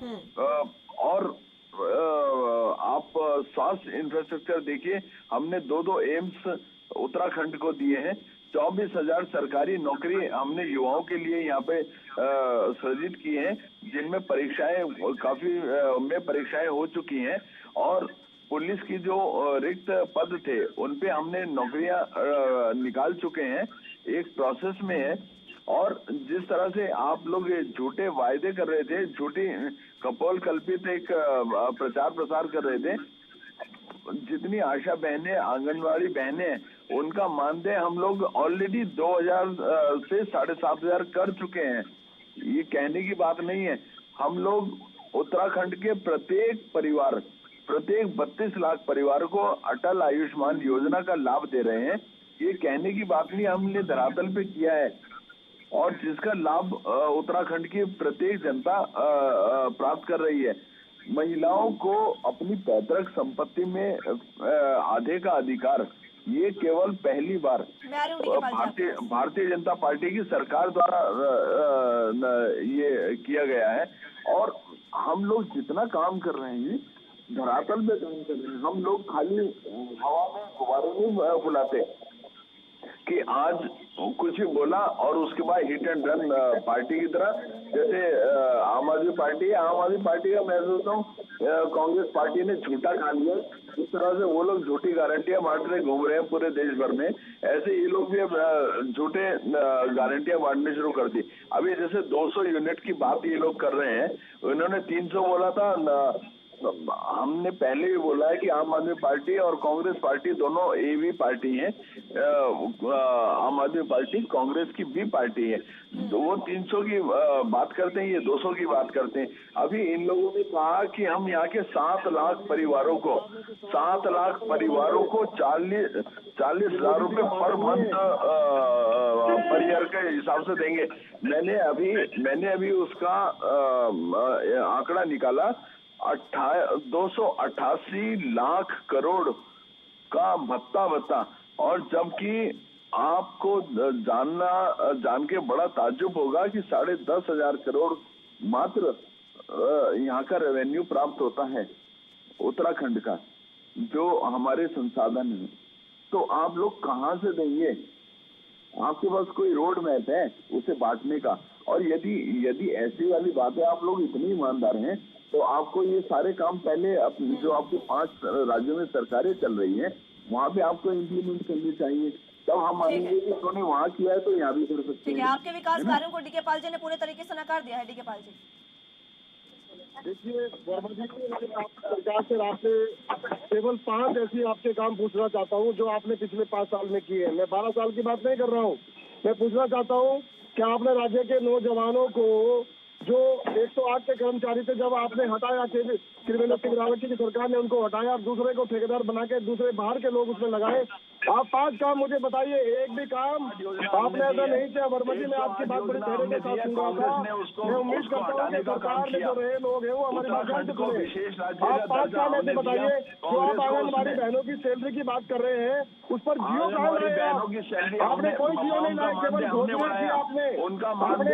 और आप स्वास्थ्य इंफ्रास्ट्रक्चर देखिए, हमने 2 एम्स उत्तराखंड को दिए हैं, 24,000 सरकारी नौकरी हमने युवाओं के लिए यहाँ पे सृजित की हैं, जिनमें परीक्षाएं हो चुकी हैं। और पुलिस की जो रिक्त पद थे उन पे हमने नौकरियां निकाल चुके हैं, एक प्रोसेस में है। और जिस तरह से आप लोग झूठे वायदे कर रहे थे, झूठी कपोल कल्पित एक प्रचार प्रसार कर रहे थे, जितनी आशा बहनें, आंगनवाड़ी बहनें, उनका मानदेय हम लोग ऑलरेडी 2,000 से 7,500 कर चुके हैं। ये कहने की बात नहीं है। हम लोग उत्तराखंड के प्रत्येक 32 लाख परिवार को अटल आयुष्मान योजना का लाभ दे रहे हैं। ये कहने की बात नहीं, हमने धरातल पे किया है, और जिसका लाभ उत्तराखंड की प्रत्येक जनता प्राप्त कर रही है। महिलाओं को अपनी पैतृक संपत्ति में आधे का अधिकार, ये केवल पहली बार भारतीय जनता पार्टी की सरकार द्वारा ये किया गया है। और हम लोग जितना काम कर रहे हैं, धरातल पे काम कर रहे हैं। हम लोग खाली हवा में गुब्बारे नहीं फुलाते कि आज कुछ ही बोला और उसके बाद हिट एंड रन पार्टी की तरह, जैसे आम आदमी पार्टी का मैं सोचता हूँ कांग्रेस पार्टी ने झूठा खा लिया। इस तरह से वो लोग झूठी गारंटियां बांटने घूम रहे हैं पूरे देश भर में, ऐसे ये लोग भी झूठे गारंटियां बांटने शुरू कर दी। अभी जैसे 200 यूनिट की बात ये लोग कर रहे हैं, उन्होंने 300 बोला था। हमने पहले भी बोला है कि आम आदमी पार्टी और कांग्रेस पार्टी दोनों भी पार्टी हैं। आम आदमी पार्टी कांग्रेस की भी पार्टी है, तो वो 300 की बात करते हैं, ये 200 की बात करते हैं। अभी इन लोगों ने कहा कि हम यहाँ के 7 लाख परिवारों को 40,000 रुपए पर मंथ पर ईयर के हिसाब से देंगे। मैंने अभी उसका आंकड़ा निकाला, 288 लाख करोड़ का भत्ता। और जबकि आपको जान के बड़ा ताज्जुब होगा कि 10,500 करोड़ मात्र यहाँ का रेवेन्यू प्राप्त होता है उत्तराखंड का, जो हमारे संसाधन है। तो आप लोग कहाँ से देंगे? आपके पास कोई रोड मैप है उसे बांटने का? और यदि ऐसी वाली बातें, आप लोग इतने ईमानदार हैं, तो आपको ये सारे काम पहले जो आपके 5 राज्यों में सरकारें चल रही हैं, वहाँ पे आपको इम्प्लीमेंट करनी चाहिए। तब हम मानेंगे कि उन्होंने वहाँ किया है तो यहाँ भी कर सकते हैं। आपके विकास कार्यों को डीके पाल जी ने पूरे तरीके से नकार दिया है। डीके पाल जी, देखिए वर्मा जी, सरकार से आपसे केवल 5 ऐसी आपके काम पूछना चाहता हूँ जो आपने पिछले 5 साल में किए हैं। मैं 12 साल की बात नहीं कर रहा हूँ। मैं पूछना चाहता हूँ कि आपने राज्य के नौजवानों को, जो 108 के कर्मचारी थे, जब आपने हटाया, त्रिवेंद्र सिंह रावत की सरकार ने उनको हटाया, दूसरे को ठेकेदार बना के दूसरे बाहर के लोग उसमें लगाए। आप 5 काम मुझे बताइए, एक भी काम आपने ऐसा नहीं किया। वर्मा जी, मैं आपकी बात बड़ी धैर्य के साथ सुन रहा था। मैं उम्मीद करता हूँ कि सरकार में जो रहे लोग हैं वो हमारी बात ध्यान से सुने। आप 5 काम ऐसे बताइए जो आप आंगनबाड़ी बहनों की सैलरी की बात कर रहे हैं, उस पर जियो कहाँ लाए? आपने कोई जियो नहीं लाए, केवल घोषणा की आपने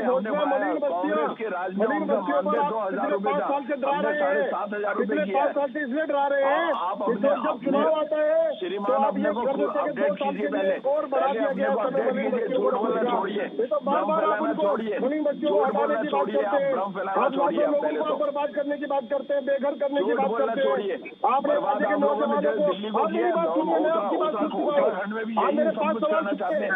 घोषणा मलिन बस्तियों पर आप पिछले 5 साल से डरा रहे हैं, पिछले 5 साल से इसलिए डरा रहे हैं। जब चुनाव आता है तो आप ये कर देते हैं कि 2 साल के लिए और बढ़ा दिया गया समय मलिन बस्तियों को। ये तो बार-बार आप उनको मलिन बस्तियों को हटाने की बात करते हैं, आप लोगों को बर्बाद करने की बात करते हैं, बेघर करने की बात करते हैं। आपने राज्य के नौजवानों को, आप मेरी बात सुनिए, मैं आपकी बात सुन चुका हूँ। आप मेरे 5 सवाल पूछते हैं,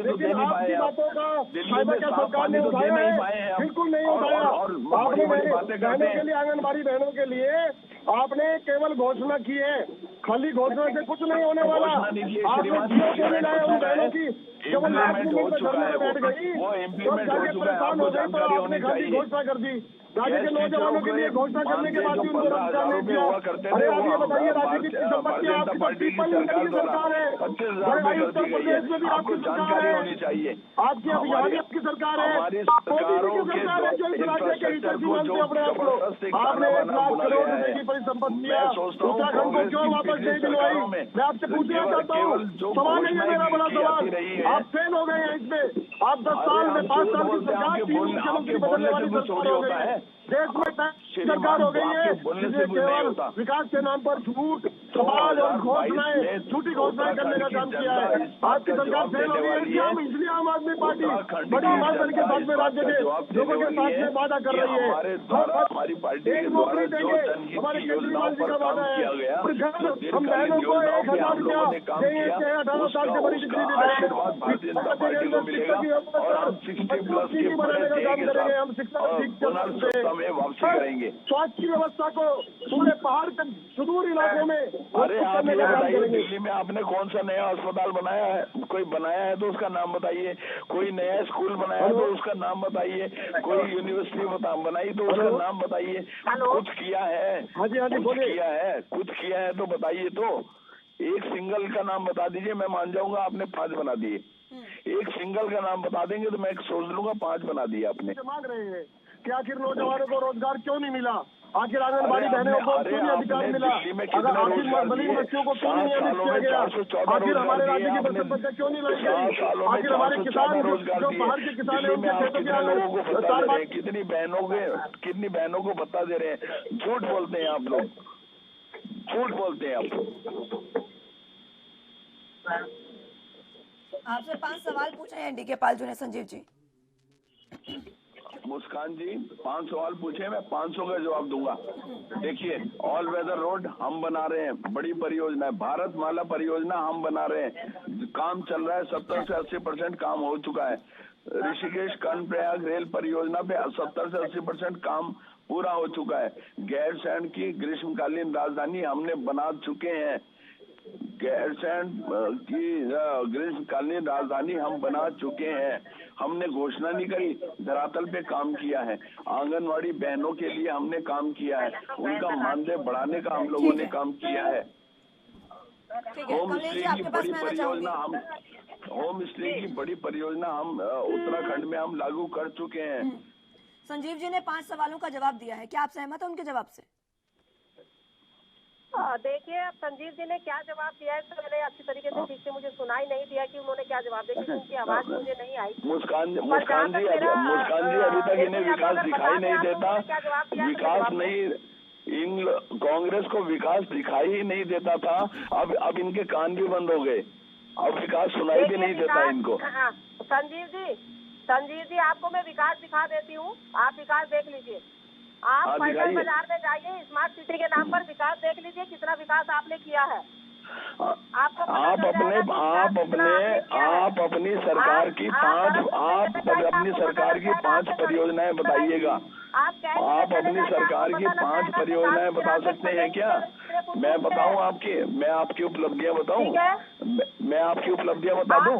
लेकिन आपकी बातों का फायदा क्या सरकार ने उठाया है? बिल्कुल नहीं उठाया। आपने बहनों के लिए, आंगनबाड़ी बहनों के लिए आपने केवल घोषणा की है, खाली घोषणा से कुछ नहीं होने वाला। आपने जियो क्यों नहीं लाया उन बहनों की? जब वो लास्ट इम्प्लीमेंट मिनट हो में चुका धरने है, में बैठ गई वो तो इम्प्लीमेंट हो जाके चुका है, परेशान आपको हो गई, तो जानकारी आपने होनी खाली चाहिए। घोषणा कर दी। राज्य गैस के नौजवानों के लिए घोषणा करने के बाद भी उनको रोजगार नहीं दिया। हुआ करते थे, अरे आप वो ये बताइए, राज्य की भारतीय संपत्ति जनता आपकी तो पार्टी की पीपल सरकार की द्वारा सरकार है, 25,000 रुपए कर उत्तर दी गई प्रदेश में भी है। आपको आपकी सरकार जानकारी है, होनी चाहिए। आपकी अभियान आपकी सरकार है, हमारी मोदी जी सरकारों की के सरकार है जो इस राज्य के हित इंफ्रास्ट्रक्चर को मानते जो हैं अपने आप को। जबरदस्त एक आपने ताना 1 बाना लाख बोला करोड़ गया रुपए है। की परिसंपत्तियां मैं सोचता हूँ उत्तराखंड को कांग्रेस क्यों की वापस पिछली नहीं दिलवाई? सरकारों में मैं आपसे पूछना चाहता केवल हूँ, जो सवाल नहीं है घोषणाएं मेरा बड़ा की जाती सवाल, रही है। आप फेल हो गए हैं इसमें। आप 10 अरे साल में हम 5 झूठ साल की बोलते हैं, सरकार, 3 मुख्यमंत्री बदलने वाली आपके सरकार बोलने हो से गई कुछ है। देश में श्रीमान, सरकार हो गई है आपके बोलने से जिसमें कुछ नहीं केवल होता। विकास के नाम पर झूठ, सवाल और 2022 घोषणाएं, में झूठी घोषणाएं करने का काम किया है। जनता इस बात आपकी का सरकार जवाब फेल हो देने गई है, वाली इसलिए है। हम इसलिए आम आदमी पार्टी उत्तराखंड बड़ी की ईमानदारी के जनता साथ इस में बात राज्य का के जवाब लोगों देने के वाली साथ है में वादा कर कि रही है। हमारे द्वारा, हमारी पार्टी एक के नौकरी द्वारा जो देंगे, जनहित हमारे की केजरीवाल योजनाओं जी पर का काम वादा है। किया गया, और जो हम दीर्घकालीन बहनों को योजनाओं 1,000 पे हम रुपया लोगों ने काम देंगे, किया, 18 साल से बड़ी उसका डिग्री दी आशीर्वाद भारतीय जनता पार्टी को मिलेगा और हम 60 प्लस के बड़े ध्येय के करेंगे। हम साथ शिक्षा और पुनर्सत्ता में वापसी करेंगे। स्वास्थ्य की व्यवस्था को पूरे पहाड़ के सुदूर इलाकों में अरे आप करने ये का काम बताइए, करेंगे। दिल्ली में आपने कौन सा नया अस्पताल बनाया है? कोई बनाया है तो उसका नाम बताइए। कोई नया स्कूल बनाया है तो उसका नाम बताइए। कोई यूनिवर्सिटी बनाई तो उसका नाम बताइए। कुछ किया है? कुछ किया है? कुछ किया है तो बताइए। तो एक सिंगल का नाम बता दीजिए, मैं मान जाऊंगा आपने 5 बना दिए। एक सिंगल का नाम बता देंगे तो मैं सोच लूंगा 5 बना दिए आपने। मांग रहे हैं कि आखिर नौजवानों को रोजगार क्यों नहीं मिला? आखिर आंगनबाड़ी बहनों को क्यों नहीं अधिकार मिला? अगर आखिर मजदूर बच्चों को क्यों नहीं नियमित किया गया? आखिर हमारे राज्य की परिसंपत्तियां क्यों नहीं लाई गई? आखिर हमारे किसान जो बाहर के किसान है उनके खेतों की हालत, कितनी बहनों को भत्ता दे रहे हैं? झूठ बोलते हैं आप लोग, झूठ बोलते हैं आप। आपसे 5 सवाल पूछे हैं डी के पाल जी ने। संजीव जी, मुस्कान जी 5 सवाल पूछे, मैं 500 का जवाब दूंगा। देखिए, ऑल वेदर रोड हम बना रहे हैं, बड़ी परियोजना है। भारत माला परियोजना हम बना रहे हैं, काम चल रहा है, 70 से 80% काम हो चुका है। ऋषिकेश कर्णप्रयाग रेल परियोजना पे 70 से 80% काम पूरा हो चुका है। गैरसैंण की ग्रीष्मकालीन राजधानी हमने बना चुके हैं। गैरसैंण की ग्रीष्मकालीन राजधानी हम बना चुके हैं। हमने घोषणा नहीं करी, धरातल पे काम किया है। आंगनवाड़ी बहनों के लिए हमने काम किया है, उनका मानदेय बढ़ाने का हम लोगों ने काम किया है। होम स्टे की बड़ी परियोजना हम उत्तराखंड में हम लागू कर चुके हैं। संजीव जी ने 5 सवालों का जवाब दिया है, क्या आप सहमत हैं उनके जवाब से? देखिए, अब संजीव जी ने क्या जवाब दिया है तो मैंने अच्छी तरीके से ठीक से मुझे सुनाई नहीं दिया कि उन्होंने क्या जवाब दिया, क्योंकि उनकी आवाज मुझे नहीं आई। मुस्कान जी अभी तक इन्हें विकास दिखाई नहीं देता, विकास नहीं, कांग्रेस को विकास दिखाई ही नहीं देता था। अब इनके कान भी बंद हो गए, अब विकास सुनाई भी नहीं देता इनको। संजीव जी आपको मैं विकास दिखा देती हूँ, आप विकास देख लीजिए। आप फैसल बाजार में जाइए, स्मार्ट सिटी के नाम पर विकास देख लीजिए, कितना विकास आपने किया है। आप अपनी सरकार की 5 परियोजनाएं बताइएगा। आप अपनी सरकार की 5 परियोजनाएं बता सकते हैं क्या? मैं बताऊं मैं आपकी उपलब्धियां बताऊं? मैं आपकी उपलब्धियां बता दूं?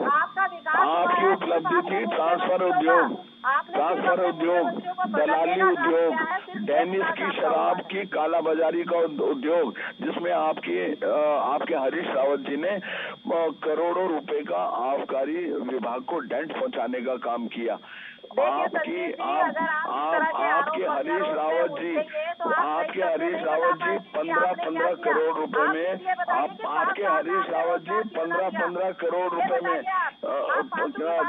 आपकी उपलब्धि थी ट्रांसफर उद्योग, दलाली उद्योग, डेनिस की शराब की कालाबाजारी का उद्योग, जिसमें आपके हरीश रावत जी ने करोड़ों रुपए का आबकारी विभाग को डेंट पहुंचाने का काम किया। आपके हरीश रावत जी 15 करोड़ रुपए में, आपके हरीश रावत जी 15 करोड़ रुपए में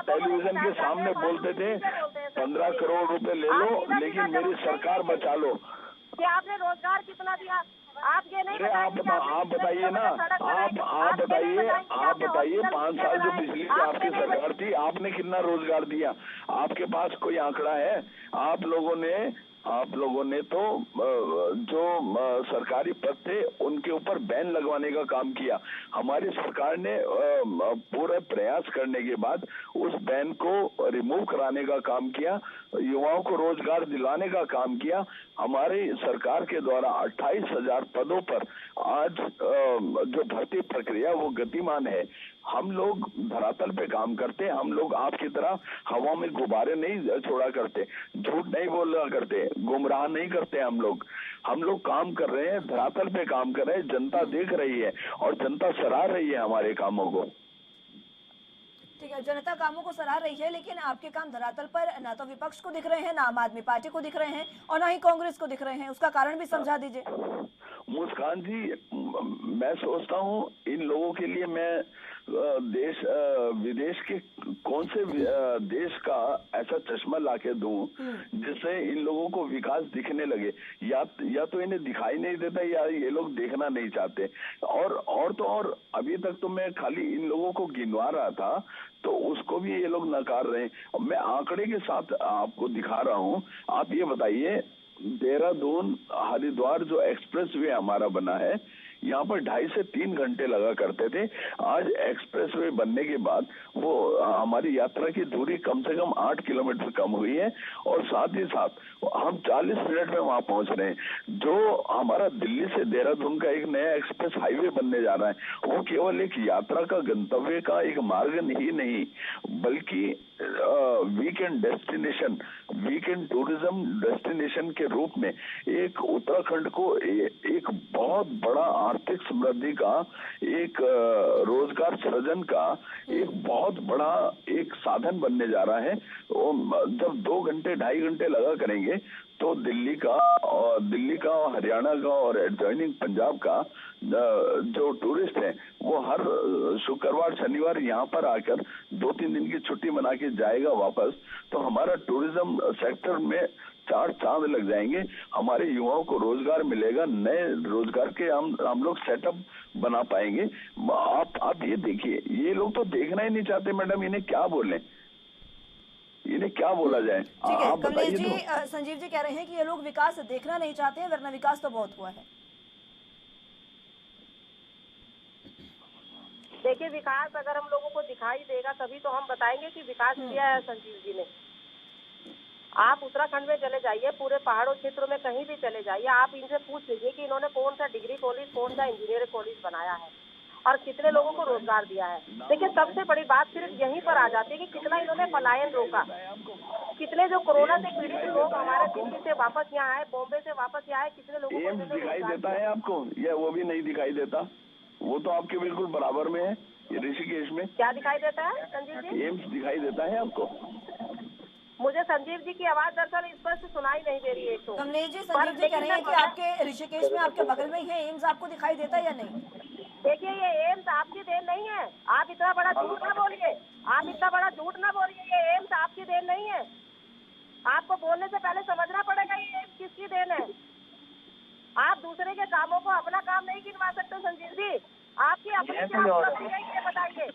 टेलीविजन के सामने बोलते थे 15 करोड़ रुपए ले लो लेकिन मेरी सरकार बचा लो। कि आपने रोजगार कितना दिया? आप ये नहीं आप बताइए ना, आप बताइए 5 साल जो पिछली आपकी सरकार थी, आपने कितना रोजगार दिया? आपके पास कोई आंकड़ा है? आप लोगों ने तो जो सरकारी पद थे उनके ऊपर बैन लगवाने का काम किया। हमारी सरकार ने पूरा प्रयास करने के बाद उस बैन को रिमूव कराने का काम किया, युवाओं को रोजगार दिलाने का काम किया। हमारी सरकार के द्वारा 28,000 पदों पर आज जो भर्ती प्रक्रिया वो गतिमान है। हम लोग धरातल पे काम करते हैं। हम लोग आपकी तरह हवा में गुब्बारे नहीं छोड़ा करते, झूठ नहीं बोला करते, गुमराह नहीं करते। हम लोग काम कर रहे हैं, धरातल पे काम कर रहे हैं। जनता देख रही है और जनता सराह रही है हमारे कामों को। ठीक है, जनता कामों को सराह रही है, लेकिन आपके काम धरातल पर ना तो विपक्ष को दिख रहे हैं, ना आम आदमी पार्टी को दिख रहे हैं और ना ही कांग्रेस को दिख रहे हैं। उसका कारण भी समझा दीजिए। मुस्कान जी, मैं सोचता हूँ इन लोगों के लिए मैं देश विदेश के कौन से देश का ऐसा चश्मा लाके दूं जिससे इन लोगों को विकास दिखने लगे। या तो इन्हें दिखाई नहीं देता या ये लोग देखना नहीं चाहते। और अभी तक तो मैं खाली इन लोगों को गिनवा रहा था, तो उसको भी ये लोग नकार रहे हैं। मैं आंकड़े के साथ आपको दिखा रहा हूँ। आप ये बताइए, देहरादून हरिद्वार जो एक्सप्रेस वे हमारा बना है, यहाँ पर 2.5 से 3 घंटे लगा करते थे। आज एक्सप्रेस वे बनने के बाद वो हमारी यात्रा की दूरी कम से कम 8 किलोमीटर कम हुई है और साथ ही साथ हम 40 मिनट में वहां पहुंच रहे हैं। जो हमारा दिल्ली से देहरादून का एक नया एक्सप्रेस हाईवे बनने जा रहा है, वो केवल एक यात्रा का गंतव्य का एक मार्ग ही नहीं, बल्कि weekend destination, weekend tourism destination के रूप में एक उत्तराखंड को एक बहुत बड़ा आर्थिक समृद्धि का, एक रोजगार सृजन का एक बहुत बड़ा एक साधन बनने जा रहा है। जब 2 घंटे 2.5 घंटे लगा करेंगे तो दिल्ली का और हरियाणा का और एडजॉइनिंग पंजाब का जो टूरिस्ट हैं वो हर शुक्रवार शनिवार यहाँ पर आकर 2-3 दिन की छुट्टी मना के जाएगा वापस। तो हमारा टूरिज्म सेक्टर में 4 चांद लग जाएंगे। हमारे युवाओं को रोजगार मिलेगा, नए रोजगार के हम लोग सेटअप बना पाएंगे। आप ये देखिए, ये लोग तो देखना ही नहीं चाहते मैडम, इन्हें क्या बोले, इन्हें क्या बोला जाए। ठीक है कमलेश जी, तो संजीव जी कह रहे हैं कि ये लोग विकास देखना नहीं चाहते हैं, वरना विकास तो बहुत हुआ है। देखिए, विकास अगर हम लोगों को दिखाई देगा तभी तो हम बताएंगे कि विकास किया है संजीव जी ने। आप उत्तराखंड में चले जाइए, पूरे पहाड़ों क्षेत्रों में कहीं भी चले जाइए, आप इनसे पूछ लीजिए कि इन्होंने कौन सा डिग्री कॉलेज, कौन सा इंजीनियरिंग कॉलेज बनाया है और कितने लोगों को रोजगार दिया है। देखिए, सबसे बड़ी बात सिर्फ यहीं पर आ जाती है कि कितना इन्होंने पलायन रोका, कितने जो कोरोना से पीड़ित लोग हमारे दिल्ली से वापस यहाँ आए, बॉम्बे से वापस यहाँ आए, कितने लोगों को एम्स दिखाई देता है आपको, या वो भी नहीं दिखाई देता? वो तो आपके बिल्कुल बराबर में है, ऋषिकेश में। क्या दिखाई देता है संजीव जी? एम्स दिखाई देता है आपको? मुझे संजीव जी की आवाज दरअसल स्पष्ट सुनाई नहीं दे रही है। तो कमलेश जी, संजीव जी कह रहे हैं कि आपके ऋषिकेश में आपके बगल में ही है एम्स, आपको दिखाई देता है या नहीं? देखिए, ये एम्स आपकी देन नहीं है, आप इतना बड़ा झूठ ना बोलिए, आप इतना बड़ा झूठ ना बोलिए। ये एम्स आपकी देन नहीं है, आपको बोलने से पहले समझना पड़ेगा ये एम्स किसकी देन है। आप दूसरे के कामों को अपना काम नहीं गिनवा सकते संजीव जी। आपकी अपनी ये बताइए,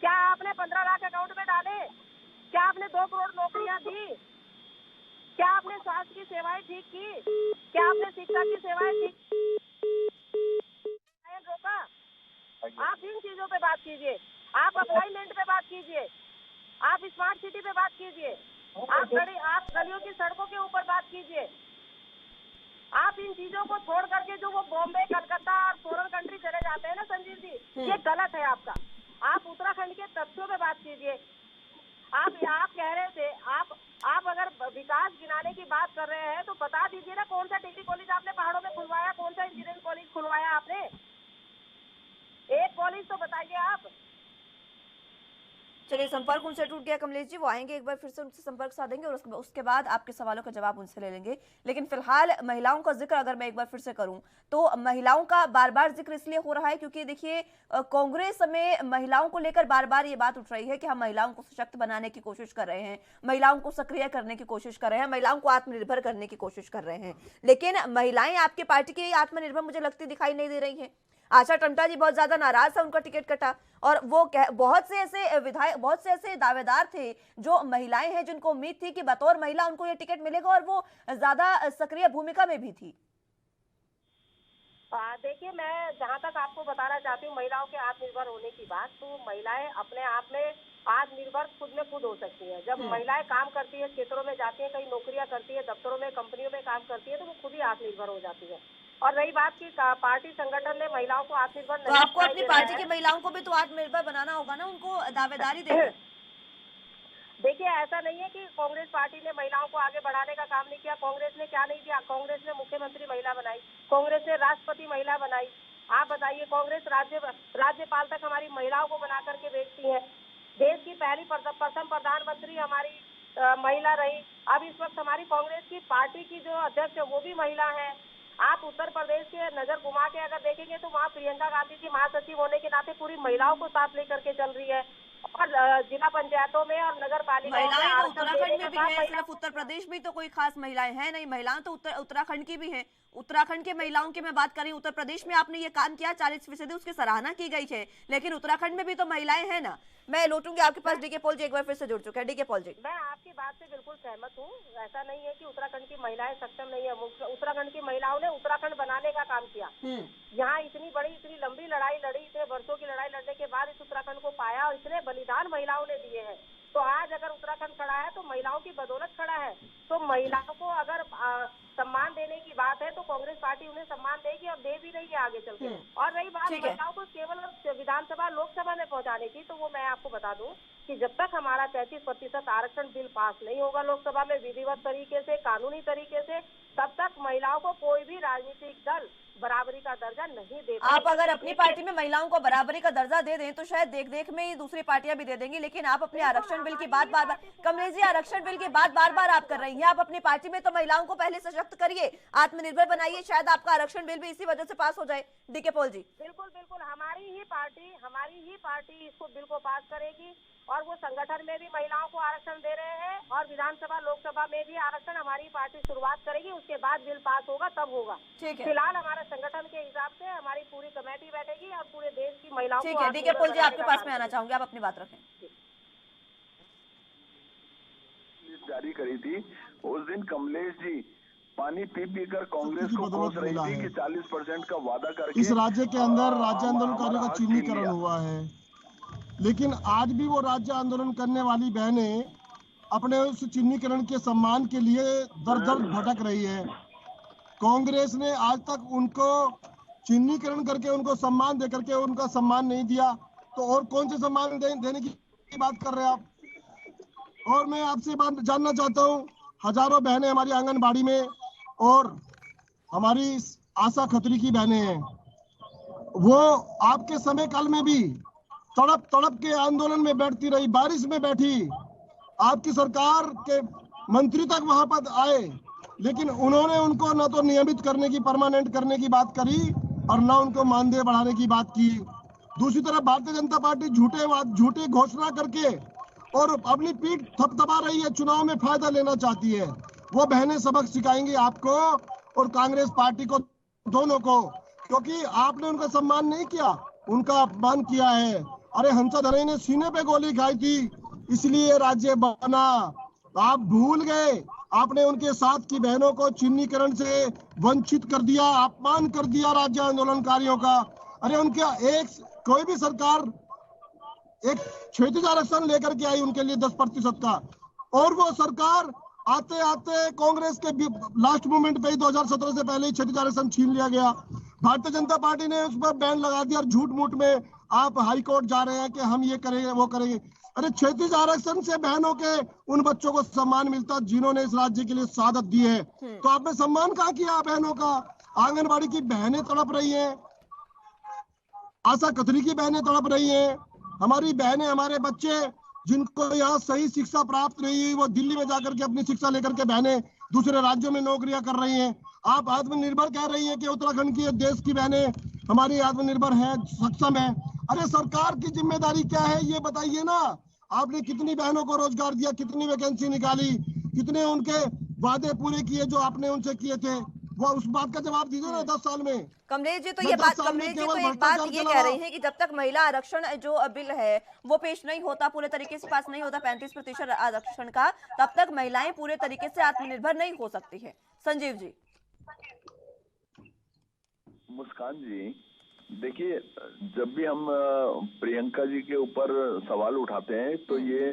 क्या आपने 15 लाख अकाउंट में डाले? क्या आपने 2 करोड़ नौकरियां दी? क्या आपने स्वास्थ्य की सेवाएं ठीक की? क्या आपने शिक्षा की सेवाएं ठीक रोका? आप इन चीजों पे बात कीजिए, आप अप्लाइमेंट पे बात कीजिए, आप स्मार्ट सिटी पे बात कीजिए, आप गलियों की सड़कों के ऊपर बात कीजिए। आप इन चीजों को छोड़ करके जो वो बॉम्बे, कलकत्ता और फॉरेन कंट्री चले जाते हैं ना संजीव जी, ये गलत है आपका। आप उत्तराखंड के तथ्यों पे बात कीजिए। आप कह रहे थे, आप अगर विकास गिनाने की बात कर रहे हैं तो बता दीजिए ना, कौन सा डिग्री कॉलेज आपने पहाड़ों में खुलवाया, कौन सा इंजीनियरिंग कॉलेज खुलवाया आपने? एक कॉलेज तो बताइए आप। चलिए, संपर्क उनसे टूट गया कमलेश जी, वो आएंगे, एक बार फिर से उनसे संपर्क साधेंगे और उसके बाद आपके सवालों का जवाब उनसे ले लेंगे। लेकिन फिलहाल महिलाओं का जिक्र अगर मैं एक बार फिर से करूं तो महिलाओं का बार बार जिक्र इसलिए हो रहा है क्योंकि देखिए, कांग्रेस में महिलाओं को लेकर बार बार ये बात उठ रही है कि हम महिलाओं को सशक्त बनाने की कोशिश कर रहे हैं, महिलाओं को सक्रिय करने की कोशिश कर रहे हैं, महिलाओं को आत्मनिर्भर करने की कोशिश कर रहे हैं। लेकिन महिलाएं आपके पार्टी की आत्मनिर्भर मुझे लगती दिखाई नहीं दे रही है। आशा टंटा जी बहुत ज्यादा नाराज था, उनका टिकट कटा और वो बहुत से ऐसे विधायक, बहुत से ऐसे दावेदार थे जो महिलाएं हैं जिनको उम्मीद थी कि बतौर महिला उनको ये टिकट मिलेगा और वो ज्यादा सक्रिय भूमिका में भी थी। देखिए, मैं जहाँ तक आपको बताना चाहती हूँ महिलाओं के आत्मनिर्भर होने की बात, तो महिलाएं अपने आप में आत्मनिर्भर खुद में खुद हो सकती है। जब महिलाएं काम करती है, क्षेत्रों में जाती है, कई नौकरियां करती है, दफ्तरों में, कंपनियों में काम करती है, तो वो खुद ही आत्मनिर्भर हो जाती है। और रही बात की पार्टी संगठन ने महिलाओं को आत्मनिर्भर तो आपको अपनी पार्टी की महिलाओं को भी तो आत्मनिर्भर बनाना होगा ना, उनको दावेदारी देकर। देखिए, ऐसा नहीं है कि कांग्रेस पार्टी ने महिलाओं को आगे बढ़ाने का काम नहीं किया। कांग्रेस ने क्या नहीं किया? कांग्रेस ने मुख्यमंत्री महिला बनाई, कांग्रेस ने राष्ट्रपति महिला बनाई। आप बताइए, कांग्रेस राज्यपाल तक हमारी महिलाओं को बना करके भेजती है। देश की पहली प्रथम प्रधानमंत्री हमारी महिला रही। अब इस वक्त हमारी कांग्रेस की पार्टी की जो अध्यक्ष है वो भी महिला है। आप उत्तर प्रदेश के नजर घुमा के अगर देखेंगे तो वहाँ प्रियंका गांधी जी महासचिव होने के नाते पूरी महिलाओं को साथ लेकर के चल रही है। और जिला पंचायतों में और नगर पालिकाओं में महिलाएं तो आरक्षण उत्तराखंड देने में भी का है, काम सिर्फ उत्तर प्रदेश में तो कोई खास महिलाएं हैं नहीं, महिलाएं तो उत्तराखंड की भी हैं। उत्तराखंड के महिलाओं की मैं बात करें, उत्तर प्रदेश में आपने ये काम किया 40% उसकी सराहना की गई है, लेकिन उत्तराखंड में भी तो महिलाएं हैं ना। मैं लौटूंगी आपके पास। डीके पॉल जी एक बार फिर से जुड़ चुके हैं। डीके पॉल जी, मैं आपकी बात से बिल्कुल सहमत हूँ। ऐसा नहीं है कि उत्तराखंड की महिलाएं सक्षम नहीं है। उत्तराखंड की महिलाओं ने उत्तराखंड बनाने का काम किया। यहाँ इतनी बड़ी इतनी लंबी लड़ाई लड़ी, इतने वर्षों की लड़ाई लड़ने के बाद इस उत्तराखंड को पाया और इतने बलिदान महिलाओं ने दिए हैं। तो आज अगर उत्तराखंड खड़ा है तो महिलाओं की बदौलत खड़ा है। तो महिलाओं को अगर सम्मान देने की बात है तो कांग्रेस पार्टी उन्हें सम्मान देगी और दे भी रही है आगे चल के। और रही बात महिलाओं को केवल विधानसभा लोकसभा में पहुंचाने की, तो वो मैं आपको बता दूं कि जब तक हमारा 33% आरक्षण बिल पास नहीं होगा लोकसभा में विधिवत तरीके से, कानूनी तरीके से, तब तक महिलाओं को कोई भी राजनीतिक दल बराबरी का दर्जा नहीं दे। आप अगर अपनी पार्टी में महिलाओं को बराबरी का दर्जा दे दें तो शायद देख देख में ही दूसरी पार्टियां भी दे देंगी, लेकिन आप अपने आरक्षण बिल की बात बार बार, कमलेश जी, आरक्षण बिल की बात बार बार आप कर रही हैं। आप अपनी पार्टी में तो महिलाओं को पहले सशक्त करिए, आत्मनिर्भर बनाइए, शायद आपका आरक्षण बिल भी इसी वजह से पास हो जाए। डीके पॉल जी, बिल्कुल बिल्कुल, हमारी ही पार्टी इसको बिल को पास करेगी और वो संगठन में भी महिलाओं को आरक्षण दे रहे हैं और विधानसभा लोकसभा में भी आरक्षण हमारी पार्टी शुरुआत करेगी। उसके बाद बिल पास होगा तब होगा। ठीक है, फिलहाल हमारे संगठन के हिसाब से हमारी पूरी कमेटी बैठेगी और पूरे देश की महिलाओं को। ठीक है, डीके पॉल जी आपके पास में आना चाहूंगी, आप अपनी बात रखें। जारी करी थी उस दिन कमलेश जी पानी पी पी कर कांग्रेस को कोस रही थी कि 40% का वादा करके इस राज्य के अंदर राज्य आंदोलनकारियों का चिन्हीकरण हुआ है, लेकिन आज भी वो राज्य आंदोलन करने वाली बहनें अपने उस चिन्हीकरण के सम्मान के लिए दर दर भटक रही है। कांग्रेस ने आज तक उनको चिन्हीकरण करके उनको सम्मान दे करके उनका सम्मान नहीं दिया, तो और कौन से सम्मान देने की बात कर रहे हैं आप। और मैं आपसे बात जानना चाहता हूँ, हजारों बहनें हमारी आंगनबाड़ी में और हमारी आशा खत्री की बहनें हैं, वो आपके समय काल में भी तड़प तड़प के आंदोलन में बैठती रही, बारिश में बैठी, आपकी सरकार के मंत्री तक वहां पर आए, लेकिन उन्होंने उनको न तो नियमित करने की, परमानेंट करने की बात करी और न उनको मानदेय बढ़ाने की बात की। दूसरी तरफ भारतीय जनता पार्टी झूठे घोषणा करके और अपनी पीठ थपथपा रही है, चुनाव में फायदा लेना चाहती है। वो बहनें सबक सिखाएंगी आपको और कांग्रेस पार्टी को, दोनों को, क्योंकि आपने उनका सम्मान नहीं किया, उनका अपमान किया है। अरे हंसाधर ने सीने पे गोली खाई थी, इसलिए राज्य बना। आप भूल गए, आपने उनके साथ की बहनों को चिन्हीकरण से वंचित कर दिया, अपमान कर दिया राज्य आंदोलनकारियों का। अरे उनके कोई भी सरकार एक क्षैतिज आरक्षण लेकर के आई उनके लिए 10% का, और वो सरकार आते आते कांग्रेस के लास्ट मोमेंट पे ही 2017 से पहले ही क्षैतिज आरक्षण छीन लिया गया। भारतीय जनता पार्टी ने उस पर बैन लगा दिया और झूठ मूठ में आप हाई कोर्ट जा रहे हैं कि हम ये करेंगे वो करेंगे। अरे क्षैतिज आरक्षण से बहनों के उन बच्चों को सम्मान मिलता जिन्होंने इस राज्य के लिए शहादत दी है, तो आपने सम्मान कहाँ किया बहनों का। आंगनबाड़ी की बहनें तड़प रही हैं, आशा खत्री की बहनें तड़प रही हैं, हमारी बहनें, हमारे बच्चे जिनको यहाँ सही शिक्षा प्राप्त नहीं हुई, वो दिल्ली में जाकर के अपनी शिक्षा लेकर के बहनें दूसरे राज्यों में नौकरियां कर रही हैं। आप आत्मनिर्भर कह रही है कि उत्तराखंड की देश की बहनें हमारी आत्मनिर्भर है, सक्षम है। अरे सरकार की जिम्मेदारी क्या है ये बताइए ना। आपने कितनी बहनों को रोजगार दिया, कितनी वैकेंसी निकाली, कितने उनके वादे पूरे किए जो आपने उनसे किए थे, वो उस बात का जवाब दीजिए ना 10 साल में। कमलेश जी तो ये बात, कमलेश जी तो एक बात ये कह रही हैं कि जब तक महिला आरक्षण जो बिल है वो पेश नहीं होता, पूरे तरीके से पास नहीं होता 35% आरक्षण का, तब तक महिलाएं पूरे तरीके से आत्मनिर्भर नहीं हो सकती है। संजीव जी। मुस्कान जी, देखिए, जब भी हम प्रियंका जी के ऊपर सवाल उठाते हैं तो ये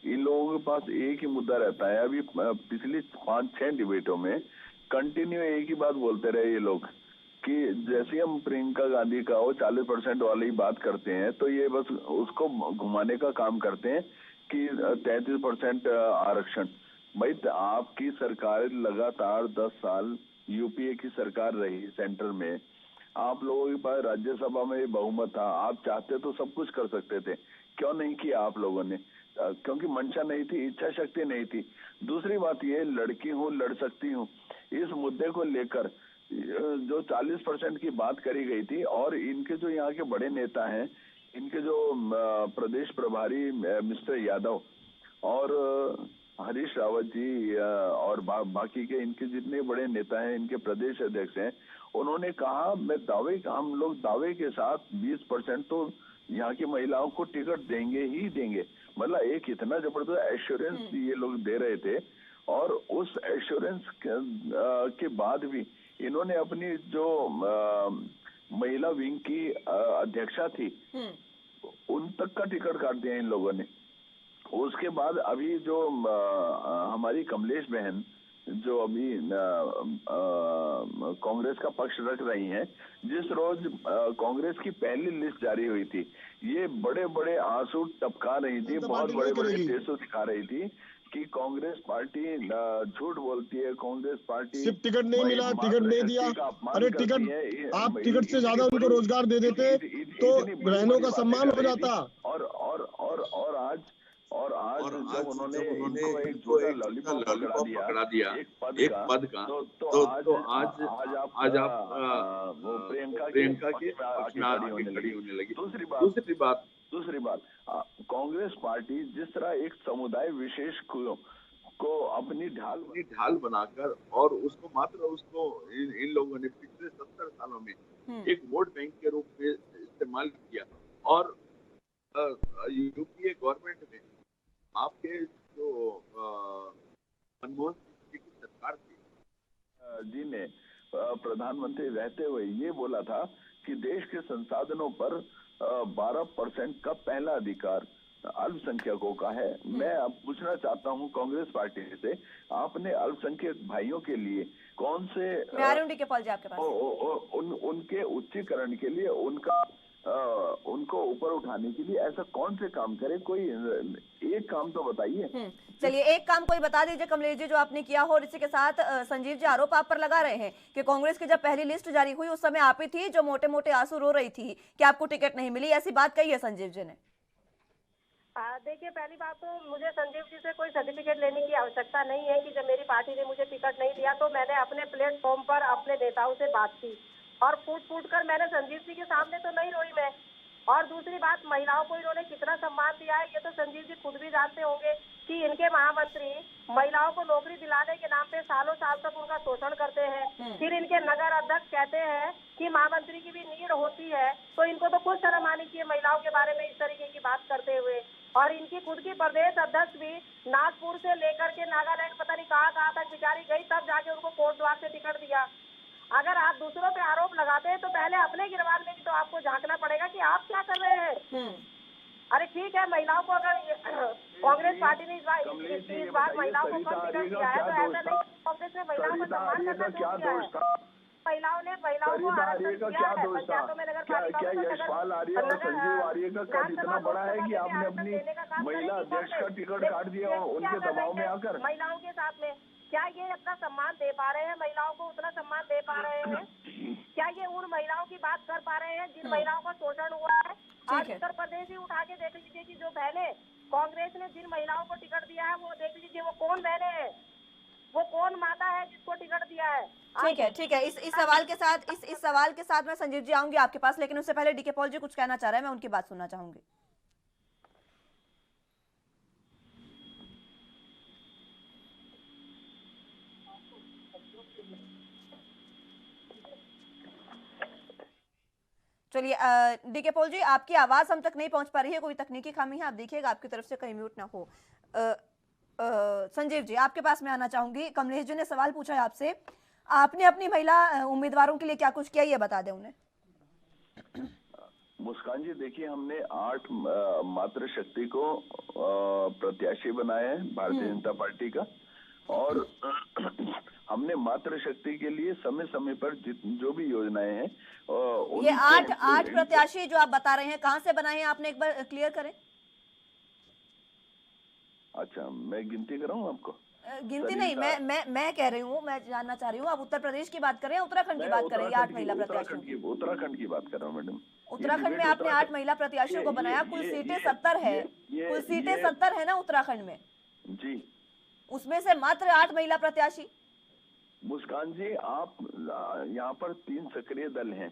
इन लोगों के पास एक ही मुद्दा रहता है। अभी पिछली 5-6 डिबेटों में कंटिन्यू एक ही बात बोलते रहे ये लोग कि जैसे हम प्रियंका गांधी का वो 40% वाली बात करते हैं, तो ये बस उसको घुमाने का काम करते हैं कि 33% आरक्षण। भाई आपकी सरकार लगातार 10 साल यूपीए की सरकार रही सेंटर में, आप लोगों के पास राज्यसभा में बहुमत था, आप चाहते तो सब कुछ कर सकते थे, क्यों नहीं किया आप लोगों ने? क्योंकि मंशा नहीं थी, इच्छा शक्ति नहीं थी। दूसरी बात ये, लड़की हूँ लड़ सकती हूँ, इस मुद्दे को लेकर जो 40% की बात करी गई थी, और इनके जो यहाँ के बड़े नेता हैं, इनके जो प्रदेश प्रभारी मिस्टर यादव और हरीश रावत जी और बाकी के इनके जितने बड़े नेता हैं, इनके प्रदेश अध्यक्ष हैं, उन्होंने कहा हम लोग दावे के साथ 20% तो यहाँ की महिलाओं को टिकट देंगे ही देंगे। मतलब एक इतना जबरदस्त एश्योरेंस ये लोग दे रहे थे, और उस एश्योरेंस के बाद भी इन्होंने अपनी जो महिला विंग की अध्यक्षा थी, उन तक का टिकट काट दिया इन लोगों ने। उसके बाद अभी जो हमारी कमलेश बहन जो अभी कांग्रेस का पक्ष रख रही हैं, जिस रोज कांग्रेस की पहली लिस्ट जारी हुई थी, ये बड़े बड़े आंसू टपका रही थी, बहुत बड़े बड़े टेसू दिखा रही थी कि कांग्रेस पार्टी झूठ बोलती है, कांग्रेस पार्टी सिर्फ टिकट नहीं मिला, टिकट नहीं दिया। अरे टिकट, आप टिकट से ज्यादा उनको रोजगार दे देते तो बहनों का सम्मान हो जाता। और आज जब उन्होंने इनको एक झूठा लॉलीपॉप पकड़ा दिया एक पद का, तो आज आप वो प्रियंका की आगे खड़ी होने लगी। दूसरी बात कांग्रेस पार्टी जिस तरह एक समुदाय विशेष को अपनी ढाल बनाकर, और उसको मात्र इन लोगों ने पिछले 70 सालों में एक वोट बैंक के रूप में इस्तेमाल किया। और यूपीए गवर्नमेंट में आपके जो मनमोहन सिंह की सरकार थी, जी ने प्रधानमंत्री रहते हुए ये बोला था कि देश के संसाधनों पर 12% का पहला अधिकार अल्पसंख्यकों का है। मैं अब पूछना चाहता हूं कांग्रेस पार्टी से, आपने अल्पसंख्यक भाइयों के लिए कौन से आपके पास उनके उच्चीकरण के लिए, उनको ऊपर उठाने के लिए ऐसा कौन से काम करे? कोई एक काम तो बताइए। चलिए एक काम कोई बता दीजिए कमलेश जी जो आपने किया हो। और इसी के साथ संजीव जी आरोप आप पर लगा रहे हैं कि कांग्रेस की जब पहली लिस्ट जारी हुई उस समय आप ही थी जो मोटे मोटे आंसू रो रही थी कि आपको टिकट नहीं मिली, ऐसी बात कही है संजीव जी ने। देखिए, पहली बात तो मुझे संजीव जी से कोई सर्टिफिकेट लेने की आवश्यकता नहीं है कि जब मेरी पार्टी ने मुझे टिकट नहीं दिया तो मैंने अपने प्लेटफॉर्म पर अपने नेताओं से बात की और फूट कर मैंने संजीव जी के सामने तो नहीं रोई मैं। और दूसरी बात, महिलाओं को इन्होंने कितना सम्मान दिया है ये तो संजीव जी खुद भी जानते होंगे कि इनके महामंत्री महिलाओं को नौकरी दिलाने के नाम पे सालों साल तक उनका शोषण करते हैं। फिर इनके नगर अध्यक्ष कहते हैं कि महामंत्री की भी नीड होती है, तो इनको तो कुछ शर्म आनी चाहिए महिलाओं के बारे में इस तरीके की बात करते हुए। और इनकी खुद की प्रदेश अध्यक्ष भी नागपुर से लेकर के नागालैंड पता नहीं कहाँ तक बेचारी गई, तब जाके उनको कोर्ट द्वार से टिकट दिया। अगर आप दूसरों पे आरोप लगाते हैं तो पहले अपने गिरबान में भी तो आपको झांकना पड़ेगा कि आप क्या कर रहे हैं। अरे ठीक है, महिलाओं को अगर कांग्रेस पार्टी ने इस बार महिलाओं को कम टिकट दिया है तो ऐसा नहीं कांग्रेस ने महिलाओं को सम्मान करना शुरू किया है। महिलाओं को आरक्षण दिया है पंचायतों में, नगर पालिकाओं में, यशपाल आर्य और संजीव आर्य का कद इतना बड़ा है कि आपने अपनी महिला अध्यक्ष का टिकट काट दिया उनके दबाव में आकर। महिलाओं के साथ में क्या ये अपना सम्मान दे पा रहे हैं? महिलाओं को उतना सम्मान दे पा रहे हैं? क्या ये उन महिलाओं की बात कर पा रहे हैं जिन महिलाओं का शोषण हुआ है? आज उत्तर प्रदेश ही उठा के देख लीजिए कि जो पहले कांग्रेस ने जिन महिलाओं को टिकट दिया है वो देख लीजिए वो कौन बहने हैं, वो कौन माता है जिसको टिकट दिया है। ठीक है इस सवाल के साथ मैं संजीव जी आऊंगी आपके पास, लेकिन उससे पहले डीके पॉल जी कुछ कहना चाह रहे हैं, मैं उनकी बात सुनना चाहूंगी। चलिए डीके पॉल जी, आपकी आवाज हम तक नहीं पहुंच पा रही है, कोई तकनीकी खामी है, आप देखिएगा आपकी तरफ से कहीं म्यूट ना हो। संजीव जी आपके पास मैं आना चाहूंगी। कमलेश जी ने सवाल पूछा है आपसे, आपने अपनी महिला उम्मीदवारों के लिए क्या कुछ किया ये बता दें उन्हें। मुस्कान जी देखिए, हमने 8 मातृशक्ति को प्रत्याशी बनाया है भारतीय जनता पार्टी का, और हमने मातृशक्ति के लिए समय समय पर जो भी योजनाएं हैं ये आठ प्रत्याशी जो आप बता रहे हैं कहाँ से बनाए हैं आपने, एक बार क्लियर करें। अच्छा, मैं गिनती कराऊं आपको? गिनती नहीं, मैं कह रही हूँ, मैं जानना चाह रही हूँ आप उत्तर प्रदेश की बात करें, उत्तराखंड की बात करें, 8 महिला प्रत्याशियों की। उत्तराखंड की बात कर रहा हूँ मैडम। उत्तराखंड में आपने 8 महिला प्रत्याशियों को बनाया, कुल सीटें 70 है, कुल सीटें 70 है ना उत्तराखंड में जी, उसमें से मात्र 8 महिला प्रत्याशी। मुस्कान जी, आप यहाँ पर 3 सक्रिय दल हैं,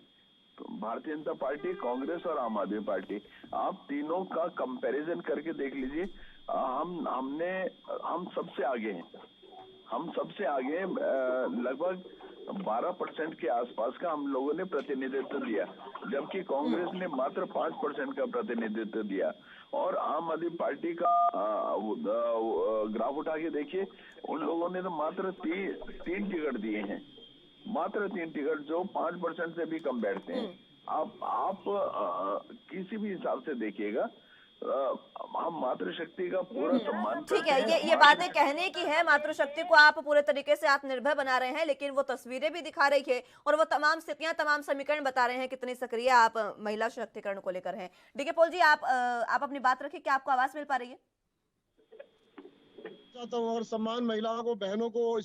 भारतीय जनता पार्टी, कांग्रेस और आम आदमी पार्टी। आप तीनों का कंपैरिजन करके देख लीजिए। हम सबसे आगे हैं, हम सबसे आगे लगभग 12% के आसपास का हम लोगों ने प्रतिनिधित्व दिया, जबकि कांग्रेस ने मात्र 5% का प्रतिनिधित्व दिया। और आम आदमी पार्टी का ग्राफ उठा के देखिए, उन लोगों ने तो मात्र 3 टिकट दिए हैं, मात्र 3 टिकट, जो 5% से भी कम बैठते हैं। आप किसी भी हिसाब से देखिएगा, हम मातृशक्ति का पूरा सम्मान ठीक है, ये बातें कहने की है, मातृशक्ति को आप पूरे तरीके से आत्मनिर्भर बना रहे हैं, लेकिन वो तस्वीरें भी दिखा रही है और वो तमाम स्थितियां, तमाम समीकरण बता रहे हैं कितनी सक्रिय आप महिला सशक्तिकरण को लेकर हैं। डीके पॉल जी, आप अपनी बात रखिए, क्या आपको आवाज मिल पा रही है? और सम्मान महिलाओं को, बहनों को,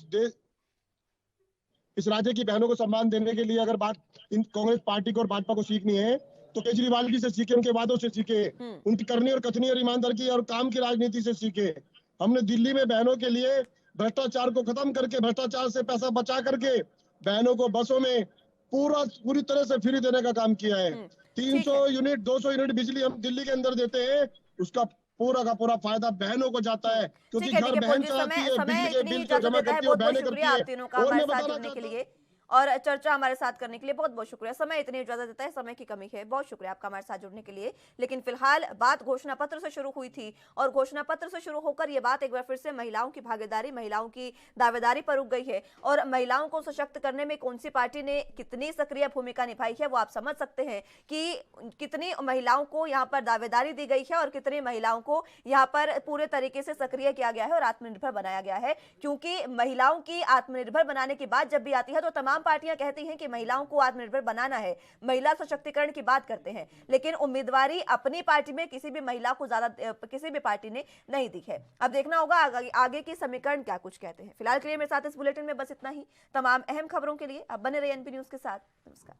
इस राज्य की बहनों को सम्मान देने के लिए अगर बात इन कांग्रेस पार्टी को और भाजपा को सीखनी है तो केजरीवाल जी से सीखे, उनके वादों से सीखे, उनकी करनी और कथनी और ईमानदारी की और काम की राजनीति से सीखे। हमने दिल्ली में बहनों के लिए भ्रष्टाचार को खत्म करके, भ्रष्टाचार से पैसा बचा करके बहनों को बसों में पूरी तरह से फ्री देने का काम किया है। 300 यूनिट 200 यूनिट बिजली हम दिल्ली के अंदर देते हैं, उसका पूरा का पूरा फायदा बहनों को जाता है, क्योंकि घर बहन चलाती है, बिजली के बिल को जमा करती है, बहनें करती है। और मैं बताना चाहता हूं और चर्चा हमारे साथ करने के लिए बहुत बहुत शुक्रिया। समय इतनी इजाजत देता है, समय की कमी है, बहुत शुक्रिया आपका हमारे साथ जुड़ने के लिए। लेकिन फिलहाल बात घोषणा पत्र से शुरू हुई थी और घोषणा पत्र से शुरू होकर ये बात एक बार फिर से महिलाओं की भागीदारी, महिलाओं की दावेदारी पर रुक गई है और महिलाओं को सशक्त करने में कौन सी पार्टी ने कितनी सक्रिय भूमिका निभाई है वो आप समझ सकते हैं कि कितनी महिलाओं को यहाँ पर दावेदारी दी गई है और कितनी महिलाओं को यहाँ पर पूरे तरीके से सक्रिय किया गया है और आत्मनिर्भर बनाया गया है। क्योंकि महिलाओं की आत्मनिर्भर बनाने की बात जब भी आती है तो तमाम पार्टियां कहती हैं कि महिलाओं को आत्मनिर्भर बनाना है, महिला सशक्तिकरण की बात करते हैं, लेकिन उम्मीदवारी अपनी पार्टी में किसी भी महिला को ज्यादा किसी भी पार्टी ने नहीं दी है। अब देखना होगा आगे की समीकरण क्या कुछ कहते हैं। फिलहाल के लिए मेरे साथ इस बुलेटिन में बस इतना ही। तमाम अहम खबरों के लिए आप बने रहिए एनपी न्यूज के साथ। नमस्कार।